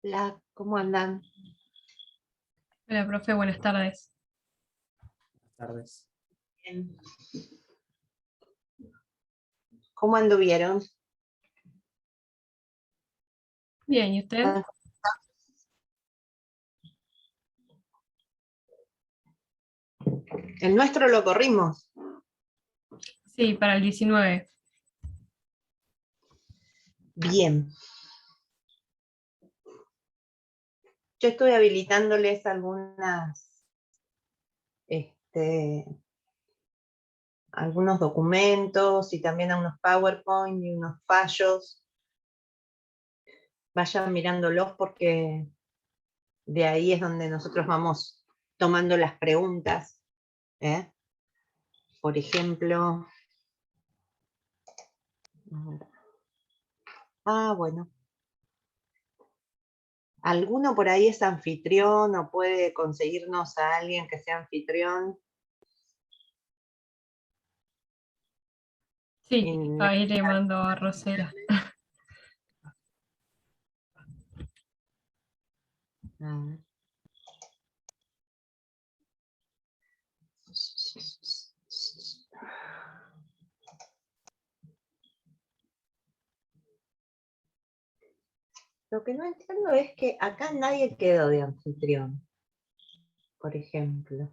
Hola, ¿cómo andan? Hola, profe, buenas tardes. Buenas tardes. Bien. ¿Cómo anduvieron? Bien, ¿y usted? Ah, el nuestro lo corrimos. Sí, para el 19. Bien. Yo estoy habilitándoles algunos documentos y también a unos PowerPoint y unos fallos. Vayan mirándolos porque de ahí es donde nosotros vamos tomando las preguntas. ¿Eh? Por ejemplo, bueno. ¿Alguno por ahí es anfitrión o puede conseguirnos a alguien que sea anfitrión? Sí, ahí le mando a Rosela. Ah. Lo que no entiendo es que acá nadie quedó de anfitrión, por ejemplo.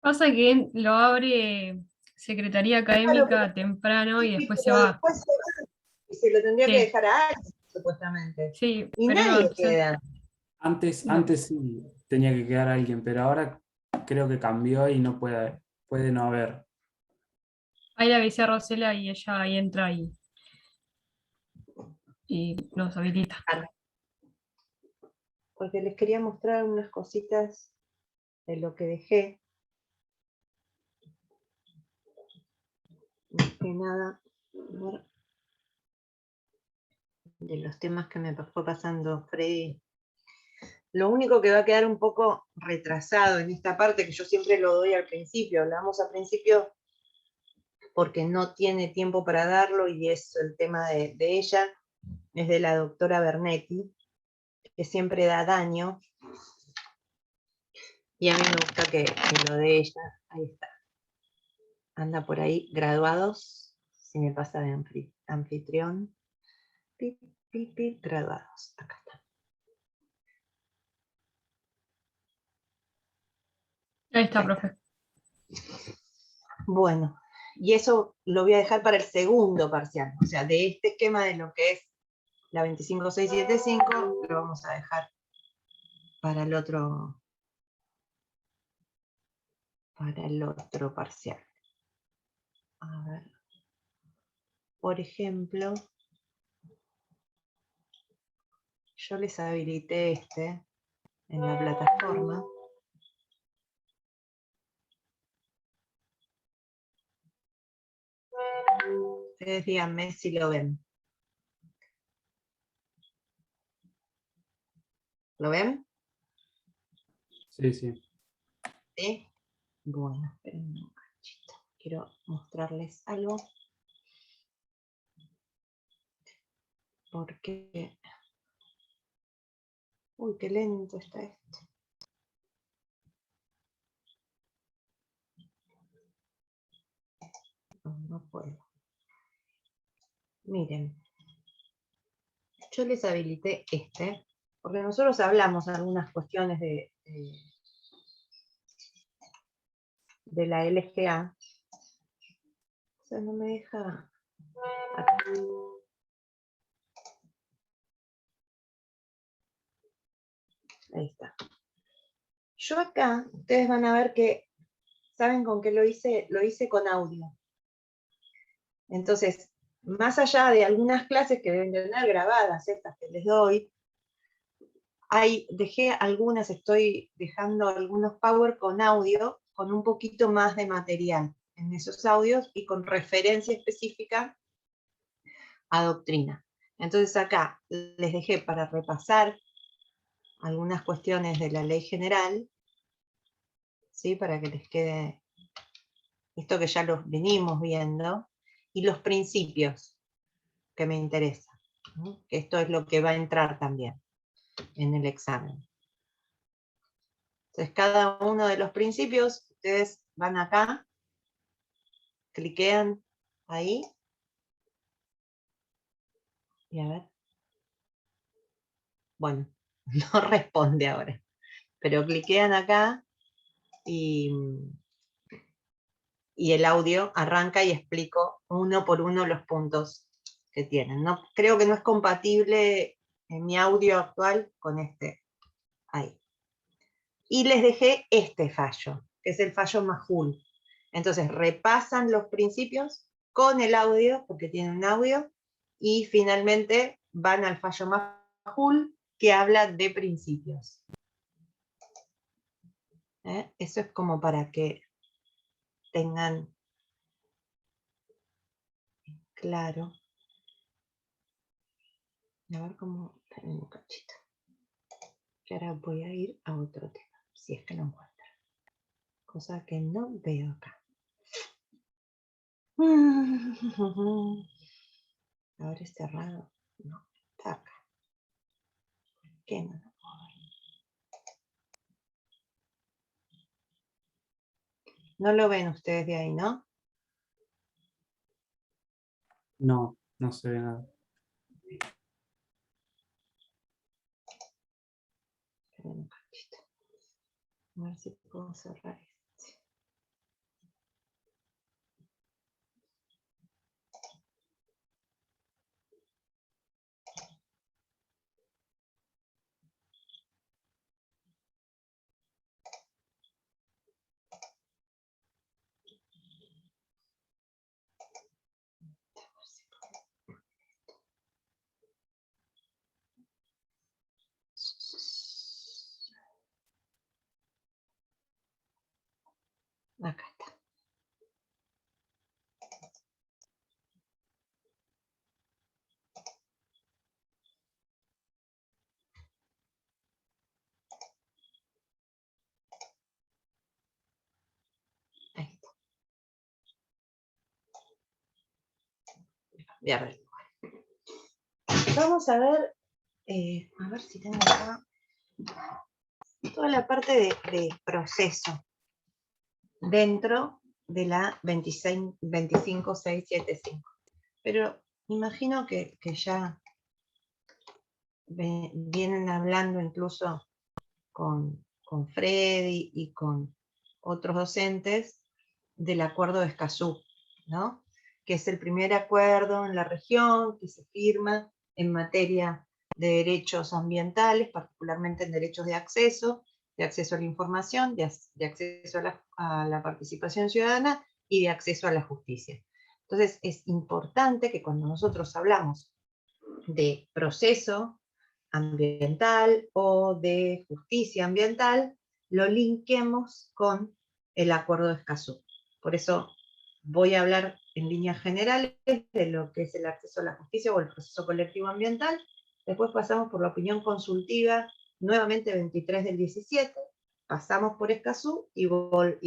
Pasa que lo abre Secretaría Claro, pero, Académica temprano y sí, después se pero va. después se va y se lo tendría que Sí, dejar a alguien, supuestamente. sí, Y pero no, nadie entonces queda. no. Antes sí tenía que quedar alguien, pero ahora creo que cambió y no puede no haber. Ahí le avisé a Rosela y ella ahí entra y nos habilita. Porque les quería mostrar unas cositas de lo que dejé. Más que nada, de los temas que me fue pasando Freddy. Lo único que va a quedar un poco retrasado en esta parte, que yo siempre lo doy al principio, hablamos al principio porque no tiene tiempo para darlo y es el tema de ella, es de la doctora Bernetti, que siempre da daño, y a mí me gusta que lo de ella, ahí está, anda por ahí, graduados, si me pasa de anfitrión, graduados, acá está. Ahí está, Ahí profe. Bueno, y eso lo voy a dejar para el segundo parcial. O sea, de este esquema de lo que es la 25675, lo vamos a dejar para el otro parcial. A ver. Por ejemplo, yo les habilité este en la plataforma. Ustedes díganme si lo ven. ¿Lo ven? Sí, sí. ¿Sí? Bueno, esperen un cachito. Quiero mostrarles algo. Porque... Uy, qué lento está esto. No puedo. Miren. Yo les habilité este, porque nosotros hablamos algunas cuestiones de la LGA. O sea, no me deja... Acá. Ahí está. Yo acá, ustedes van a ver que, ¿saben con qué lo hice? Lo hice con audio. Entonces, más allá de algunas clases que deben tener grabadas, estas que les doy, dejé algunas, estoy dejando algunos power con audio, con un poquito más de material en esos audios y con referencia específica a doctrina. Entonces acá les dejé para repasar algunas cuestiones de la ley general, ¿sí? Para que les quede esto que ya los venimos viendo, y los principios que me interesan, ¿no? Que esto es lo que va a entrar también en el examen. Entonces cada uno de los principios, ustedes van acá, cliquean ahí, y a ver, bueno, no responde ahora, pero cliquean acá y el audio arranca y explico uno por uno los puntos que tienen. No, creo que no es compatible en mi audio actual con este ahí. Y les dejé este fallo, que es el fallo Majul. Entonces repasan los principios con el audio, porque tienen un audio, y finalmente van al fallo Majul, que habla de principios. Eso es como para que tengan claro. A ver cómo... Esperen un cachito. Que ahora voy a ir a otro tema, si es que lo encuentro. Cosa que no veo acá. Ahora es cerrado. No, está acá. ¿Qué no? No lo ven ustedes de ahí, ¿no? No, no se ve nada. Esperen un cachito. A ver si puedo cerrar este. Acá está. Ahí está. Voy a ver. Vamos a ver si tengo acá toda la parte de proceso dentro de la 25675. Pero imagino que ya vienen hablando incluso con Freddy y con otros docentes del Acuerdo de Escazú, ¿no? Que es el primer acuerdo en la región que se firma en materia de derechos ambientales, particularmente en derechos de acceso a la información, de acceso a la participación ciudadana y de acceso a la justicia. Entonces es importante que cuando nosotros hablamos de proceso ambiental o de justicia ambiental, lo linquemos con el Acuerdo de Escazú. Por eso voy a hablar en líneas generales de lo que es el acceso a la justicia o el proceso colectivo ambiental. Después pasamos por la opinión consultiva, nuevamente 23 del 17, pasamos por Escazú y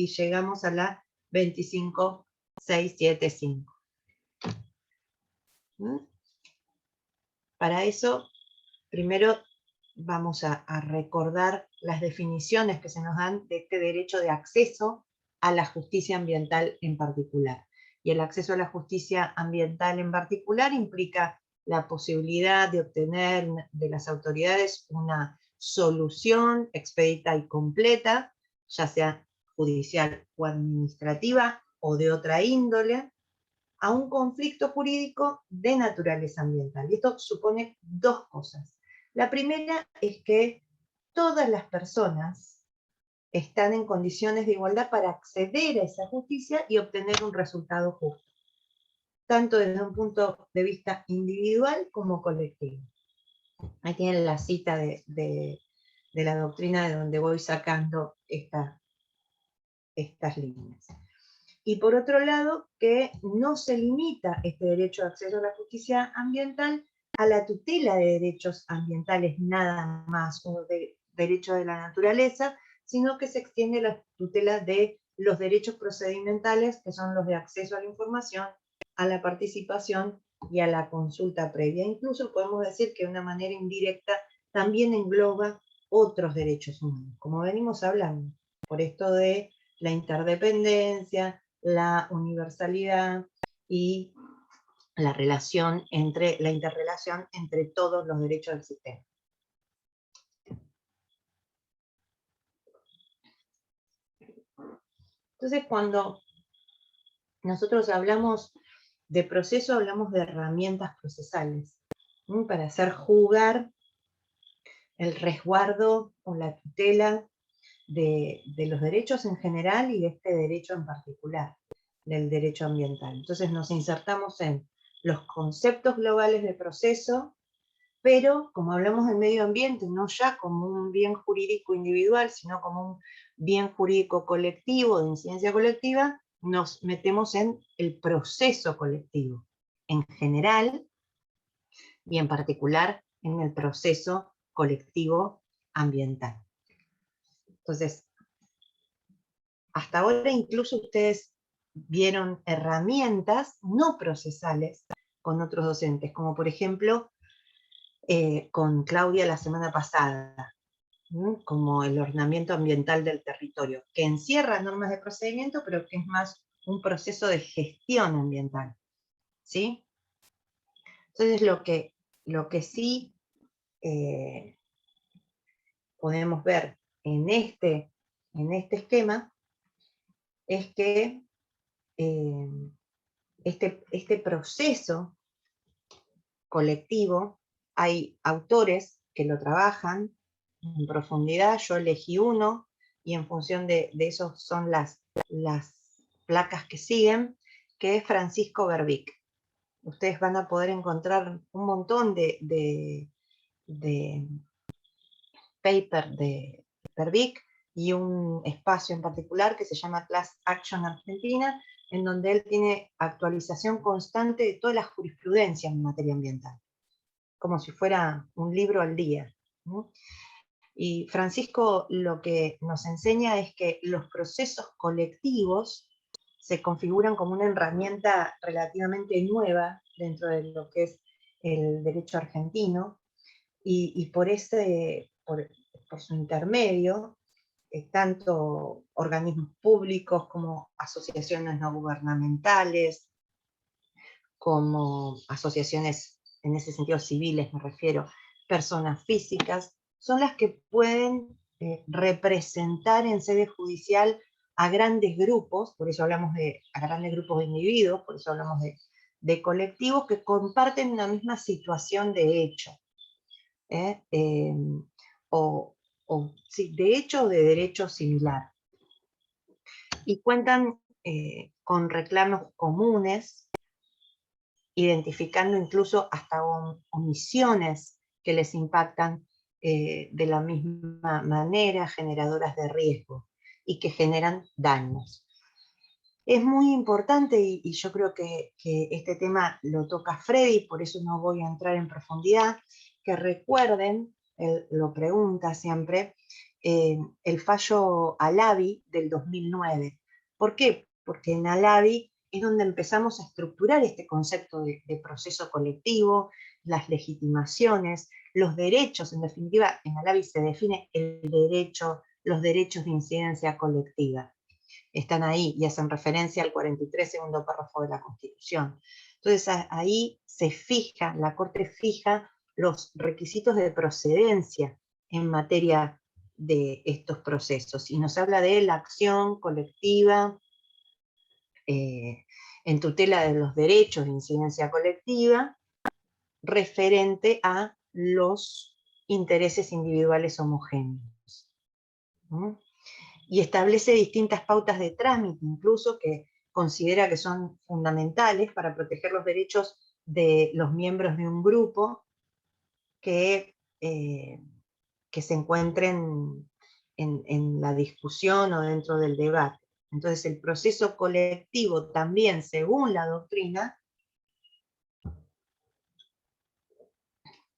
llegamos a la 25675. Para eso, primero vamos a recordar las definiciones que se nos dan de este derecho de acceso a la justicia ambiental en particular. Y el acceso a la justicia ambiental en particular implica la posibilidad de obtener de las autoridades una solución expedita y completa, ya sea judicial o administrativa o de otra índole, a un conflicto jurídico de naturaleza ambiental. Y esto supone dos cosas. La primera es que todas las personas están en condiciones de igualdad para acceder a esa justicia y obtener un resultado justo, tanto desde un punto de vista individual como colectivo. Ahí tienen la cita de la doctrina de donde voy sacando estas líneas. Y por otro lado, que no se limita este derecho de acceso a la justicia ambiental a la tutela de derechos ambientales nada más, o de derechos de la naturaleza, sino que se extiende la tutela de los derechos procedimentales, que son los de acceso a la información, a la participación y a la consulta previa. Incluso podemos decir que de una manera indirecta también engloba otros derechos humanos, como venimos hablando, por esto de la interdependencia, la universalidad y la interrelación entre todos los derechos del sistema. Entonces, cuando nosotros hablamos de proceso, hablamos de herramientas procesales, ¿sí? Para hacer jugar el resguardo o la tutela de los derechos en general y de este derecho en particular, del derecho ambiental. Entonces nos insertamos en los conceptos globales de proceso, pero como hablamos del medio ambiente, no ya como un bien jurídico individual, sino como un bien jurídico colectivo, de incidencia colectiva, nos metemos en el proceso colectivo, en general, y en particular en el proceso colectivo ambiental. Entonces, hasta ahora incluso ustedes vieron herramientas no procesales con otros docentes, como por ejemplo con Claudia la semana pasada, como el ordenamiento ambiental del territorio, que encierra normas de procedimiento, pero que es más un proceso de gestión ambiental, ¿sí? Entonces lo que sí podemos ver en este esquema es que este proceso colectivo, hay autores que lo trabajan en profundidad, yo elegí uno, y en función de eso son las placas que siguen, que es Francisco Berbic. Ustedes van a poder encontrar un montón de paper de Berbic, y un espacio en particular que se llama Class Action Argentina, en donde él tiene actualización constante de toda la jurisprudencia en materia ambiental, como si fuera un libro al día, ¿no? Y Francisco lo que nos enseña es que los procesos colectivos se configuran como una herramienta relativamente nueva dentro de lo que es el derecho argentino, y por su intermedio, tanto organismos públicos como asociaciones no gubernamentales, como asociaciones, en ese sentido civiles me refiero, personas físicas, son las que pueden representar en sede judicial a grandes grupos, por eso hablamos a grandes grupos de individuos, por eso hablamos de colectivos que comparten una misma situación de hecho, sí, de hecho o de derecho similar. Y cuentan con reclamos comunes, identificando incluso hasta omisiones que les impactan de la misma manera, generadoras de riesgo, y que generan daños. Es muy importante, y yo creo que este tema lo toca Freddy, por eso no voy a entrar en profundidad, que recuerden, él lo pregunta siempre, el fallo Alavi del 2009. ¿Por qué? Porque en Alavi es donde empezamos a estructurar este concepto de proceso colectivo, las legitimaciones, los derechos. En definitiva, en Alavi se define el derecho, los derechos de incidencia colectiva. Están ahí y hacen referencia al 43, segundo párrafo de la Constitución. Entonces ahí se fija, la Corte fija los requisitos de procedencia en materia de estos procesos, y nos habla de la acción colectiva en tutela de los derechos de incidencia colectiva referente a los intereses individuales homogéneos. ¿Mm? Y establece distintas pautas de trámite, incluso que considera que son fundamentales para proteger los derechos de los miembros de un grupo que se encuentren en la discusión o dentro del debate. Entonces el proceso colectivo también, según la doctrina,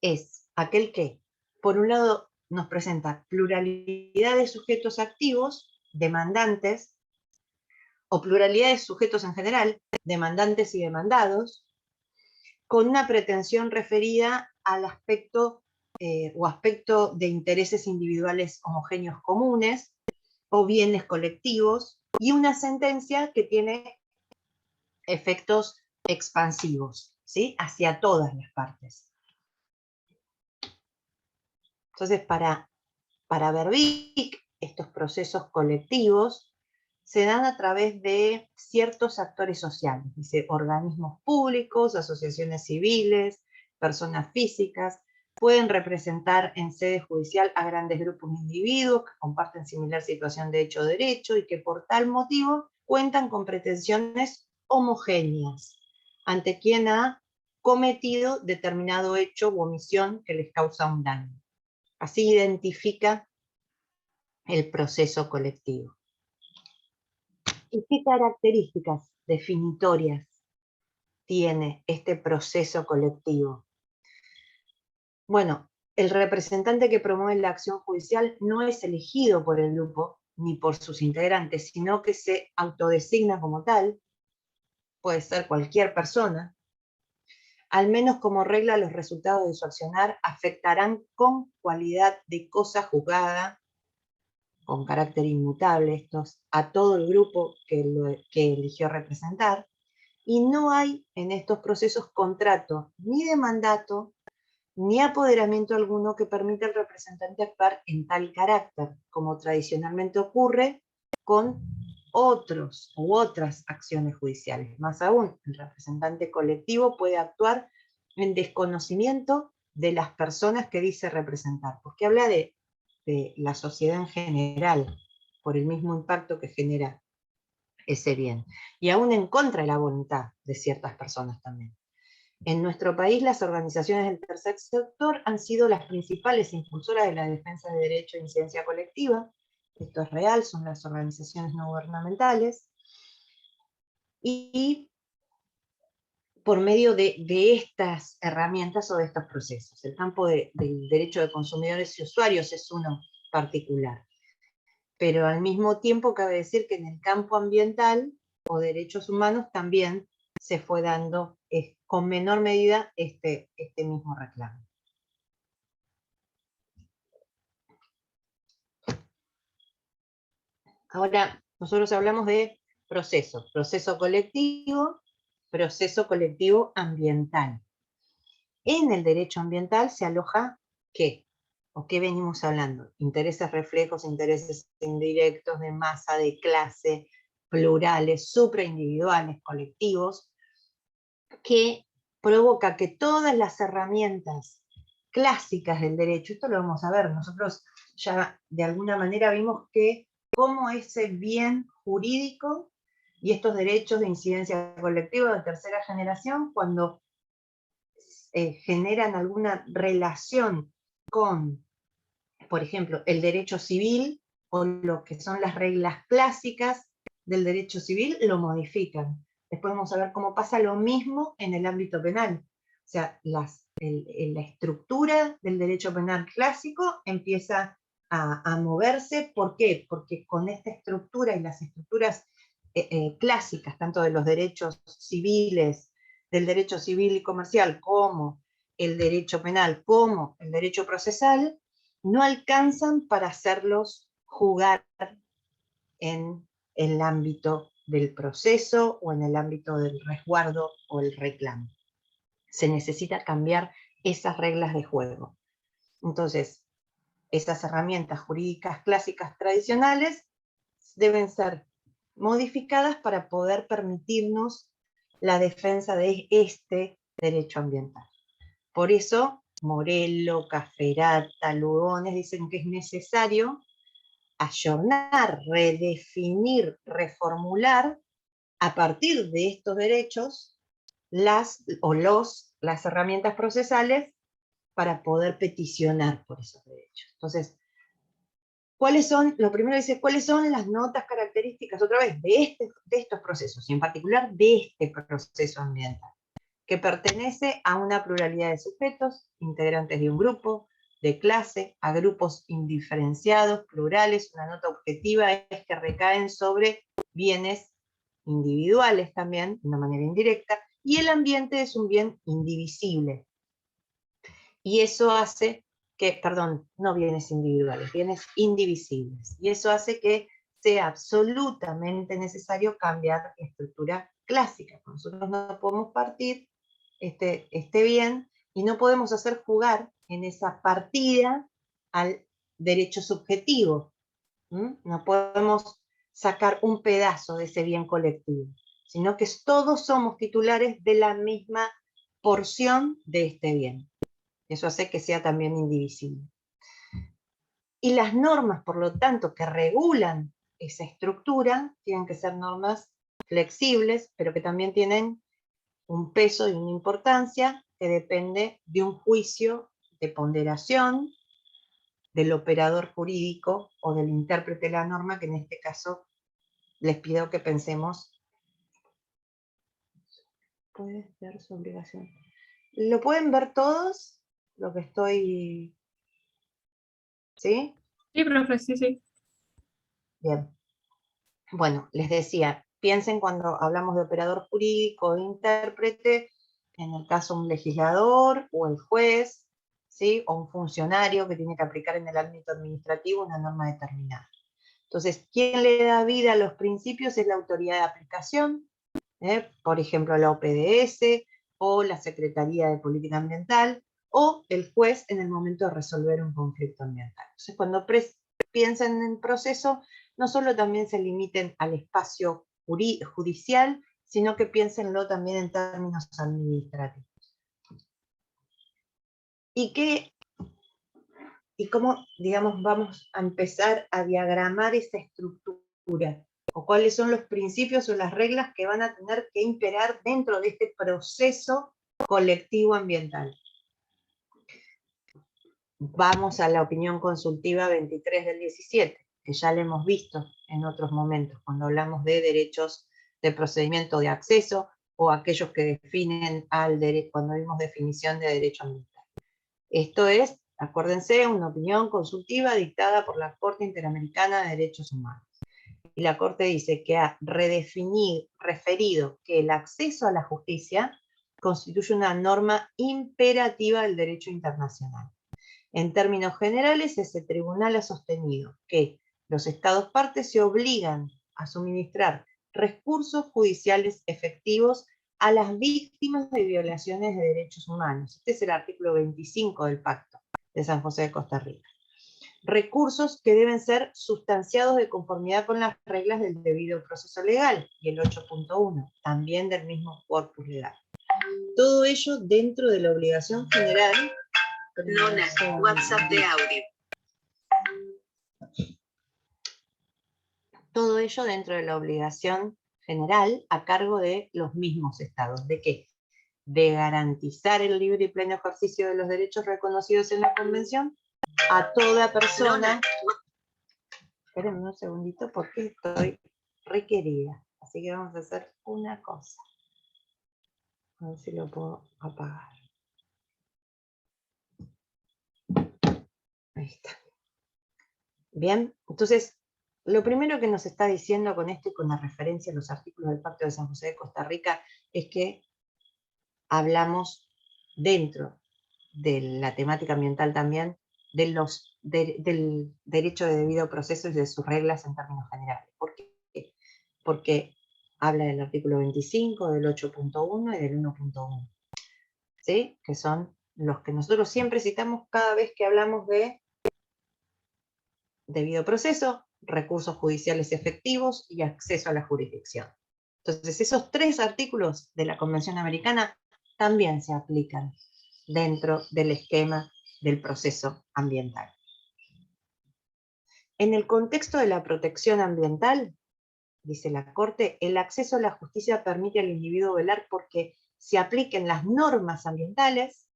es aquel que, por un lado, nos presenta pluralidad de sujetos activos, demandantes, o pluralidad de sujetos en general, demandantes y demandados, con una pretensión referida al aspecto o aspecto de intereses individuales homogéneos comunes, o bienes colectivos, y una sentencia que tiene efectos expansivos, ¿sí? Hacia todas las partes. Entonces, para Verbic, estos procesos colectivos se dan a través de ciertos actores sociales, dice, organismos públicos, asociaciones civiles, personas físicas, pueden representar en sede judicial a grandes grupos de individuos que comparten similar situación de hecho o derecho y que por tal motivo cuentan con pretensiones homogéneas ante quien ha cometido determinado hecho u omisión que les causa un daño. Así identifica el proceso colectivo. ¿Y qué características definitorias tiene este proceso colectivo? Bueno, el representante que promueve la acción judicial no es elegido por el grupo ni por sus integrantes, sino que se autodesigna como tal, puede ser cualquier persona. Al menos como regla, los resultados de su accionar afectarán con cualidad de cosa juzgada, con carácter inmutable, estos, a todo el grupo que eligió representar, y no hay en estos procesos contrato ni de mandato, ni apoderamiento alguno que permita al representante actuar en tal carácter, como tradicionalmente ocurre con otros u otras acciones judiciales. Más aún, el representante colectivo puede actuar en desconocimiento de las personas que dice representar, porque habla de la sociedad en general, por el mismo impacto que genera ese bien, y aún en contra de la voluntad de ciertas personas también. En nuestro país, las organizaciones del tercer sector han sido las principales impulsoras de la defensa de derecho de incidencia colectiva. Esto es real, son las organizaciones no gubernamentales, y por medio de estas herramientas o de estos procesos. El campo del derecho de consumidores y usuarios es uno particular. Pero al mismo tiempo cabe decir que en el campo ambiental o derechos humanos también se fue dando con menor medida este mismo reclamo. Ahora, nosotros hablamos de proceso colectivo ambiental. En el derecho ambiental se aloja ¿qué? ¿O qué venimos hablando? Intereses reflejos, intereses indirectos, de masa, de clase, plurales, supraindividuales, colectivos, que provoca que todas las herramientas clásicas del derecho, esto lo vamos a ver, nosotros ya de alguna manera vimos que cómo ese bien jurídico y estos derechos de incidencia colectiva de tercera generación, cuando generan alguna relación con, por ejemplo, el derecho civil o lo que son las reglas clásicas del derecho civil, lo modifican. Después vamos a ver cómo pasa lo mismo en el ámbito penal. O sea, la estructura del derecho penal clásico empieza a moverse. ¿Por qué? Porque con esta estructura y las estructuras clásicas, tanto de los derechos civiles, del derecho civil y comercial, como el derecho penal, como el derecho procesal, no alcanzan para hacerlos jugar en el ámbito del proceso o en el ámbito del resguardo o el reclamo. Se necesita cambiar esas reglas de juego. Entonces, esas herramientas jurídicas clásicas tradicionales deben ser modificadas para poder permitirnos la defensa de este derecho ambiental. Por eso, Morello, Cafferata, Lugones dicen que es necesario ayornar, redefinir, reformular a partir de estos derechos las herramientas procesales para poder peticionar por esos derechos. Entonces, lo primero dice, ¿cuáles son las notas características, otra vez, de estos procesos, y en particular de este proceso ambiental? Que pertenece a una pluralidad de sujetos, integrantes de un grupo, de clase, a grupos indiferenciados, plurales. Una nota objetiva es que recaen sobre bienes individuales también, de una manera indirecta, y el ambiente es un bien indivisible. Y eso hace que, perdón, no bienes individuales, bienes indivisibles. Y eso hace que sea absolutamente necesario cambiar la estructura clásica. Nosotros no podemos partir este bien y no podemos hacer jugar en esa partida al derecho subjetivo. No podemos sacar un pedazo de ese bien colectivo, sino que todos somos titulares de la misma porción de este bien. Eso hace que sea también indivisible. Y las normas, por lo tanto, que regulan esa estructura, tienen que ser normas flexibles, pero que también tienen un peso y una importancia que depende de un juicio de ponderación del operador jurídico o del intérprete de la norma, que en este caso les pido que pensemos. ¿Puedes ver su obligación? ¿Lo pueden ver todos? Lo que estoy... ¿Sí? Sí, profe, sí, sí. Bien. Bueno, les decía, piensen cuando hablamos de operador jurídico, de intérprete, en el caso un legislador o el juez, ¿sí? O un funcionario que tiene que aplicar en el ámbito administrativo una norma determinada. Entonces, quien le da vida a los principios es la autoridad de aplicación, por ejemplo, la OPDS o la Secretaría de Política Ambiental, o el juez en el momento de resolver un conflicto ambiental. Entonces, cuando piensen en proceso, no solo también se limiten al espacio judicial, sino que piénsenlo también en términos administrativos. Y cómo, digamos, vamos a empezar a diagramar esa estructura, o cuáles son los principios o las reglas que van a tener que imperar dentro de este proceso colectivo ambiental. Vamos a la opinión consultiva 23 del 17, que ya la hemos visto en otros momentos, cuando hablamos de derechos de procedimiento de acceso, o aquellos que definen cuando vimos definición de derecho ambiental. Esto es, acuérdense, una opinión consultiva dictada por la Corte Interamericana de Derechos Humanos. Y la Corte dice que ha referido que el acceso a la justicia constituye una norma imperativa del derecho internacional. En términos generales, ese tribunal ha sostenido que los Estados partes se obligan a suministrar recursos judiciales efectivos a las víctimas de violaciones de derechos humanos. Este es el artículo 25 del pacto. de San José de Costa Rica. Recursos que deben ser sustanciados de conformidad con las reglas del debido proceso legal, y el 8.1, también del mismo corpus legal. Todo ello dentro de la obligación general. Nona, WhatsApp de audio. Todo ello dentro de la obligación general a cargo de los mismos estados. ¿De qué? De garantizar el libre y pleno ejercicio de los derechos reconocidos en la Convención a toda persona. Espérenme un segundito porque estoy requerida. Así que vamos a hacer una cosa. A ver si lo puedo apagar. Ahí está. Bien, entonces, lo primero que nos está diciendo con esto y con la referencia a los artículos del Pacto de San José de Costa Rica es que hablamos dentro de la temática ambiental también del derecho de debido proceso y de sus reglas en términos generales. ¿Por qué? Porque habla del artículo 25, del 8.1 y del 1.1, ¿sí? Que son los que nosotros siempre citamos cada vez que hablamos de debido proceso, recursos judiciales efectivos y acceso a la jurisdicción. Entonces, esos 3 artículos de la Convención Americana también se aplican dentro del esquema del proceso ambiental. En el contexto de la protección ambiental, dice la Corte, el acceso a la justicia permite al individuo velar porque se apliquen las normas ambientales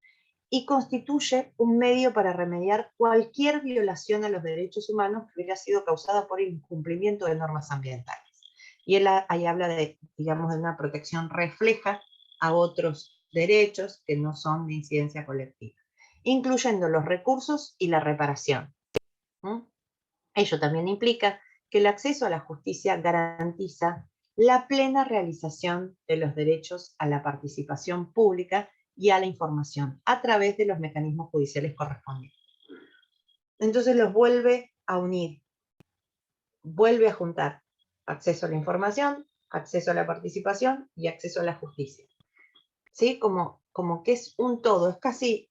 y constituye un medio para remediar cualquier violación a los derechos humanos que hubiera sido causada por el incumplimiento de normas ambientales. Y él ahí habla de, digamos, de una protección refleja a otros derechos que no son de incidencia colectiva, incluyendo los recursos y la reparación. Ello también implica que el acceso a la justicia garantiza la plena realización de los derechos a la participación pública y a la información a través de los mecanismos judiciales correspondientes. Entonces los vuelve a unir, vuelve a juntar acceso a la información, acceso a la participación y acceso a la justicia. ¿Sí? Como que es un todo, es casi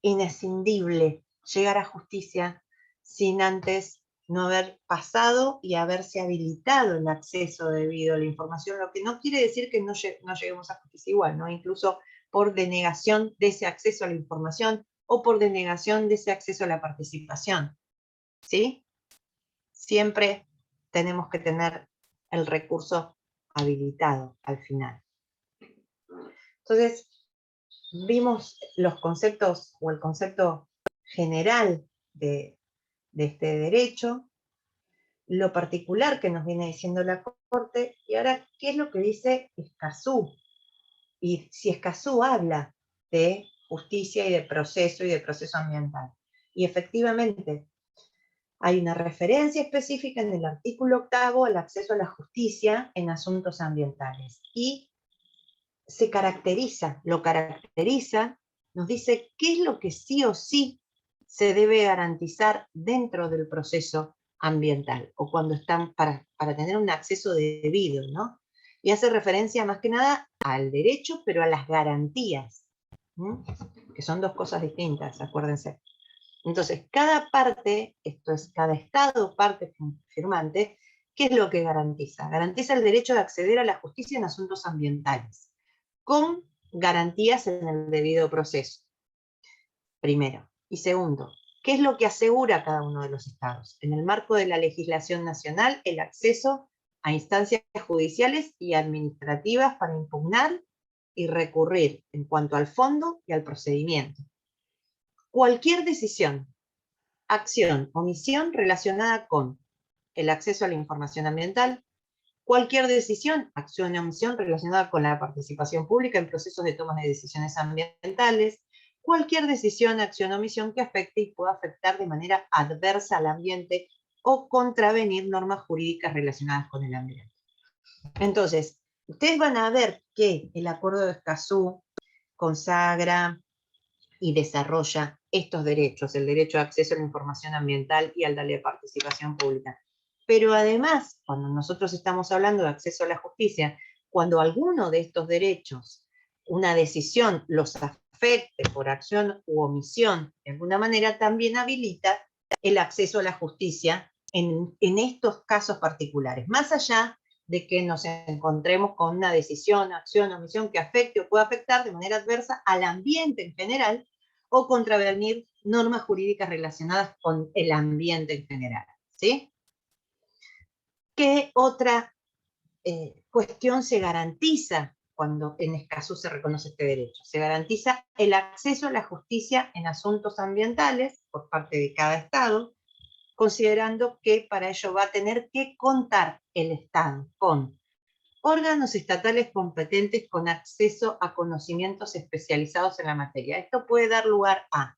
inescindible llegar a justicia sin antes no haber pasado y haberse habilitado el acceso debido a la información, lo que no quiere decir que no lleguemos a justicia igual, ¿no? Incluso por denegación de ese acceso a la información o por denegación de ese acceso a la participación, ¿sí? Siempre tenemos que tener el recurso habilitado al final. Entonces, vimos los conceptos o el concepto general de este derecho, lo particular que nos viene diciendo la Corte, y ahora, ¿qué es lo que dice Escazú? Y si Escazú habla de justicia y de proceso ambiental. Y efectivamente, hay una referencia específica en el artículo 8 al acceso a la justicia en asuntos ambientales. Y lo caracteriza, nos dice qué es lo que sí o sí se debe garantizar dentro del proceso ambiental, o cuando están para tener un acceso debido, ¿no? Y hace referencia más que nada al derecho, pero a las garantías, ¿no? Que son 2 cosas distintas, acuérdense. Entonces, cada parte, esto es, cada estado parte firmante, ¿qué es lo que garantiza? Garantiza el derecho de acceder a la justicia en asuntos ambientales, con garantías en el debido proceso, primero. Y segundo, ¿qué es lo que asegura cada uno de los estados? En el marco de la legislación nacional, el acceso a instancias judiciales y administrativas para impugnar y recurrir en cuanto al fondo y al procedimiento. Cualquier decisión, acción o omisión relacionada con el acceso a la información ambiental, cualquier decisión, acción o omisión relacionada con la participación pública en procesos de toma de decisiones ambientales, cualquier decisión, acción o omisión que afecte y pueda afectar de manera adversa al ambiente o contravenir normas jurídicas relacionadas con el ambiente. Entonces, ustedes van a ver que el Acuerdo de Escazú consagra y desarrolla estos derechos, el derecho de acceso a la información ambiental y al de participación pública. Pero además, cuando nosotros estamos hablando de acceso a la justicia, cuando alguno de estos derechos, una decisión los afecta afecte por acción u omisión de alguna manera, también habilita el acceso a la justicia en estos casos particulares, más allá de que nos encontremos con una decisión, acción, omisión que afecte o pueda afectar de manera adversa al ambiente en general o contravenir normas jurídicas relacionadas con el ambiente en general, ¿sí? ¿Qué otra cuestión se garantiza cuando en Escazú se reconoce este derecho? Se garantiza el acceso a la justicia en asuntos ambientales por parte de cada Estado, considerando que para ello va a tener que contar el Estado con órganos estatales competentes con acceso a conocimientos especializados en la materia. Esto puede dar lugar a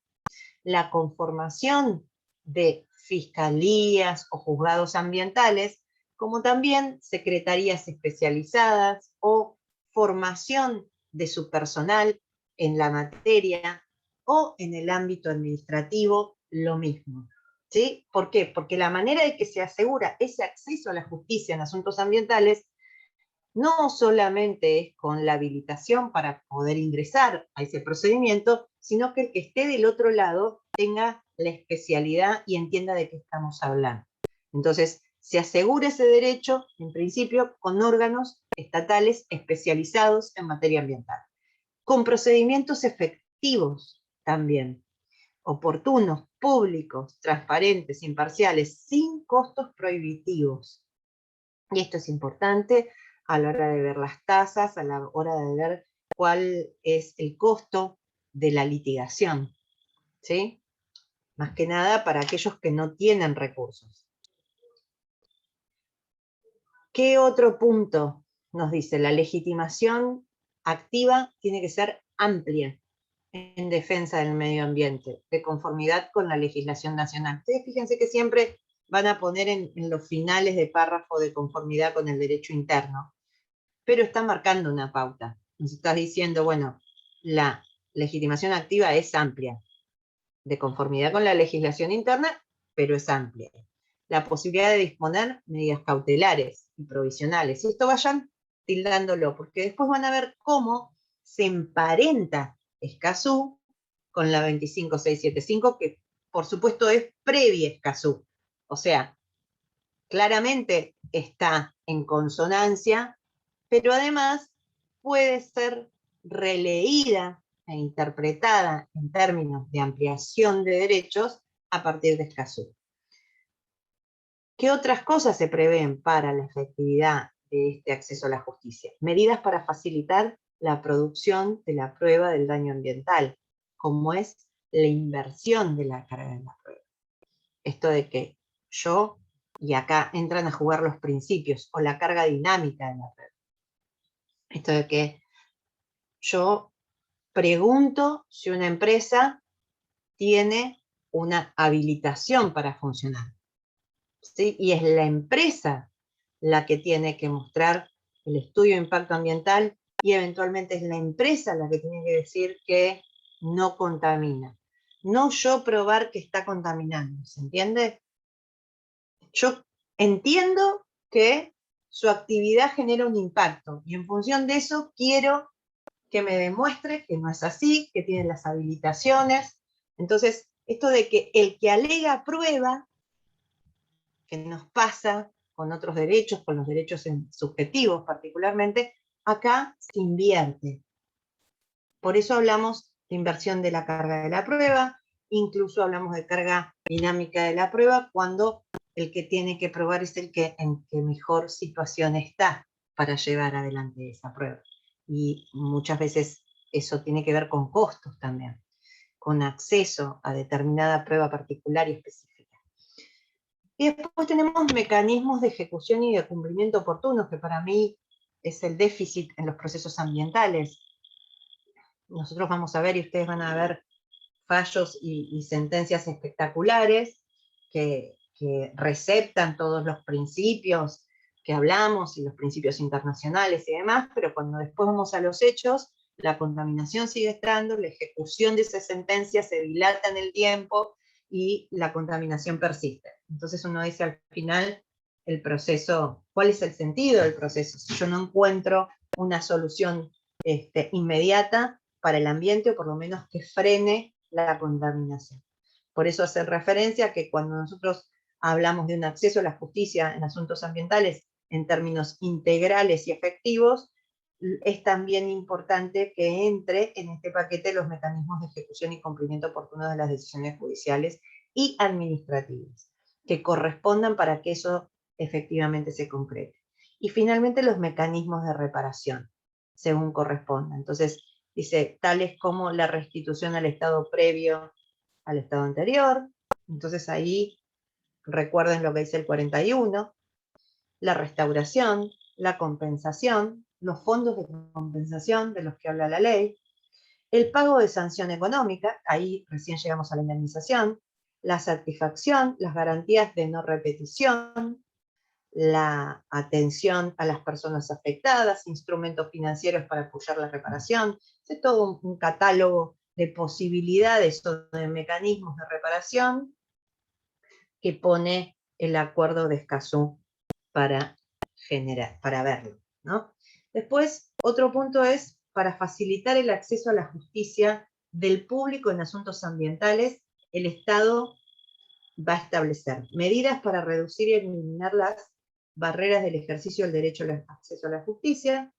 la conformación de fiscalías o juzgados ambientales, como también secretarías especializadas o formación de su personal en la materia o en el ámbito administrativo, lo mismo. ¿Sí? ¿Por qué? Porque la manera de que se asegura ese acceso a la justicia en asuntos ambientales no solamente es con la habilitación para poder ingresar a ese procedimiento, sino que el que esté del otro lado tenga la especialidad y entienda de qué estamos hablando. Entonces, se asegura ese derecho, en principio, con órganos estatales especializados en materia ambiental, con procedimientos efectivos también, oportunos, públicos, transparentes, imparciales, sin costos prohibitivos. Y esto es importante a la hora de ver las tasas, a la hora de ver cuál es el costo de la litigación, ¿sí? Más que nada para aquellos que no tienen recursos. ¿Qué otro punto nos dice? La legitimación activa tiene que ser amplia en defensa del medio ambiente, de conformidad con la legislación nacional. Ustedes fíjense que siempre van a poner en los finales de párrafo de conformidad con el derecho interno, pero está marcando una pauta. Nos estás diciendo, bueno, la legitimación activa es amplia, de conformidad con la legislación interna, pero es amplia. La posibilidad de disponer medidas cautelares y provisionales. Y esto vayan tildándolo, porque después van a ver cómo se emparenta Escazú con la 25675, que por supuesto es previa Escazú. O sea, claramente está en consonancia, pero además puede ser releída e interpretada en términos de ampliación de derechos a partir de Escazú. ¿Qué otras cosas se prevén para la efectividad de este acceso a la justicia? Medidas para facilitar la producción de la prueba del daño ambiental, como es la inversión de la carga de la prueba. Esto de que yo, y acá entran a jugar los principios, o la carga dinámica de la prueba. Esto de que yo pregunto si una empresa tiene una habilitación para funcionar, ¿sí? Y es la empresa la que tiene que mostrar el estudio de impacto ambiental y eventualmente es la empresa la que tiene que decir que no contamina. No yo probar que está contaminando, ¿se entiende? Yo entiendo que su actividad genera un impacto y en función de eso quiero que me demuestre que no es así, que tiene las habilitaciones. Entonces, esto de que el que alega prueba, que nos pasa con otros derechos, con los derechos subjetivos particularmente, acá se invierte. Por eso hablamos de inversión de la carga de la prueba, incluso hablamos de carga dinámica de la prueba, cuando el que tiene que probar es el que en que mejor situación está para llevar adelante esa prueba. Y muchas veces eso tiene que ver con costos también, con acceso a determinada prueba particular y específica. Y después tenemos mecanismos de ejecución y de cumplimiento oportunos, que para mí es el déficit en los procesos ambientales. Nosotros vamos a ver y ustedes van a ver fallos y sentencias espectaculares que receptan todos los principios que hablamos y los principios internacionales y demás, pero cuando después vamos a los hechos, la contaminación sigue estando, la ejecución de esa sentencia se dilata en el tiempo y la contaminación persiste. Entonces uno dice al final, el proceso, ¿cuál es el sentido del proceso? Si yo no encuentro una solución inmediata, para el ambiente, o por lo menos que frene la contaminación. Por eso hacer referencia a que cuando nosotros hablamos de un acceso a la justicia en asuntos ambientales en términos integrales y efectivos, es también importante que entre en este paquete los mecanismos de ejecución y cumplimiento oportuno de las decisiones judiciales y administrativas, que correspondan para que eso efectivamente se concrete. Y finalmente los mecanismos de reparación, según corresponda. Entonces, dice, tales como la restitución al estado previo al estado anterior. Entonces ahí recuerden lo que dice el 41, la restauración, la compensación, los fondos de compensación de los que habla la ley, el pago de sanción económica, ahí recién llegamos a la indemnización, la satisfacción, las garantías de no repetición, la atención a las personas afectadas, instrumentos financieros para apoyar la reparación, es todo un catálogo de posibilidades o de mecanismos de reparación que pone el acuerdo de Escazú para verlo, ¿no? Después, otro punto es para facilitar el acceso a la justicia del público en asuntos ambientales, el Estado va a establecer medidas para reducir y eliminar las barreras del ejercicio del derecho al acceso a la justicia,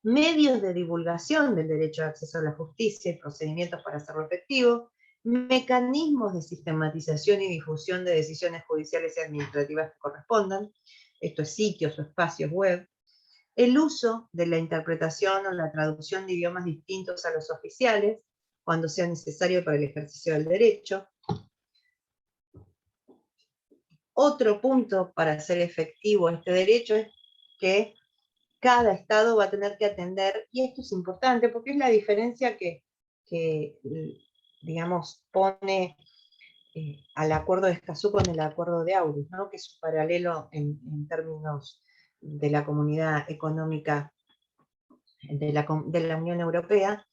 medios de divulgación del derecho al acceso a la justicia y procedimientos para hacerlo efectivo, mecanismos de sistematización y difusión de decisiones judiciales y administrativas que correspondan, esto es sitios o espacios web, el uso de la interpretación o la traducción de idiomas distintos a los oficiales, cuando sea necesario para el ejercicio del derecho. Otro punto para hacer efectivo este derecho es que cada Estado va a tener que atender, y esto es importante porque es la diferencia que digamos, pone al acuerdo de Escazú con el acuerdo de Aarhus, ¿no? Que es un paralelo en términos de la comunidad económica de la Unión Europea,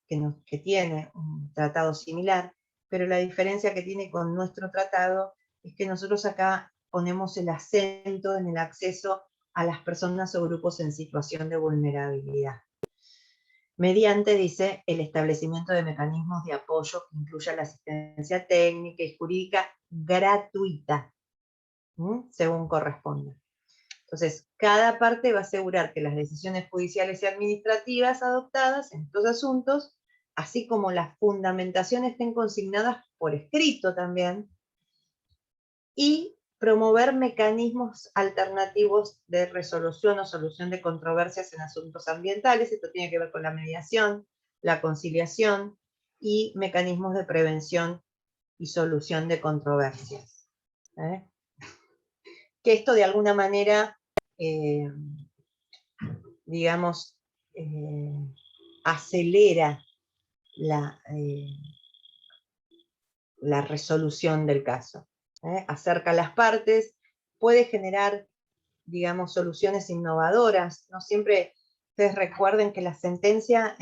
que tiene un tratado similar, pero la diferencia que tiene con nuestro tratado es que nosotros acá ponemos el acento en el acceso a las personas o grupos en situación de vulnerabilidad, mediante, dice, el establecimiento de mecanismos de apoyo que incluya la asistencia técnica y jurídica gratuita, según corresponda. Entonces, cada parte va a asegurar que las decisiones judiciales y administrativas adoptadas en estos asuntos, así como las fundamentaciones, estén consignadas por escrito también, y promover mecanismos alternativos de resolución o solución de controversias en asuntos ambientales. Esto tiene que ver con la mediación, la conciliación y mecanismos de prevención y solución de controversias. Que esto de alguna manera, digamos, acelera la resolución del caso. Acerca a las partes, puede generar, digamos, soluciones innovadoras. No siempre, ustedes recuerden que en la sentencia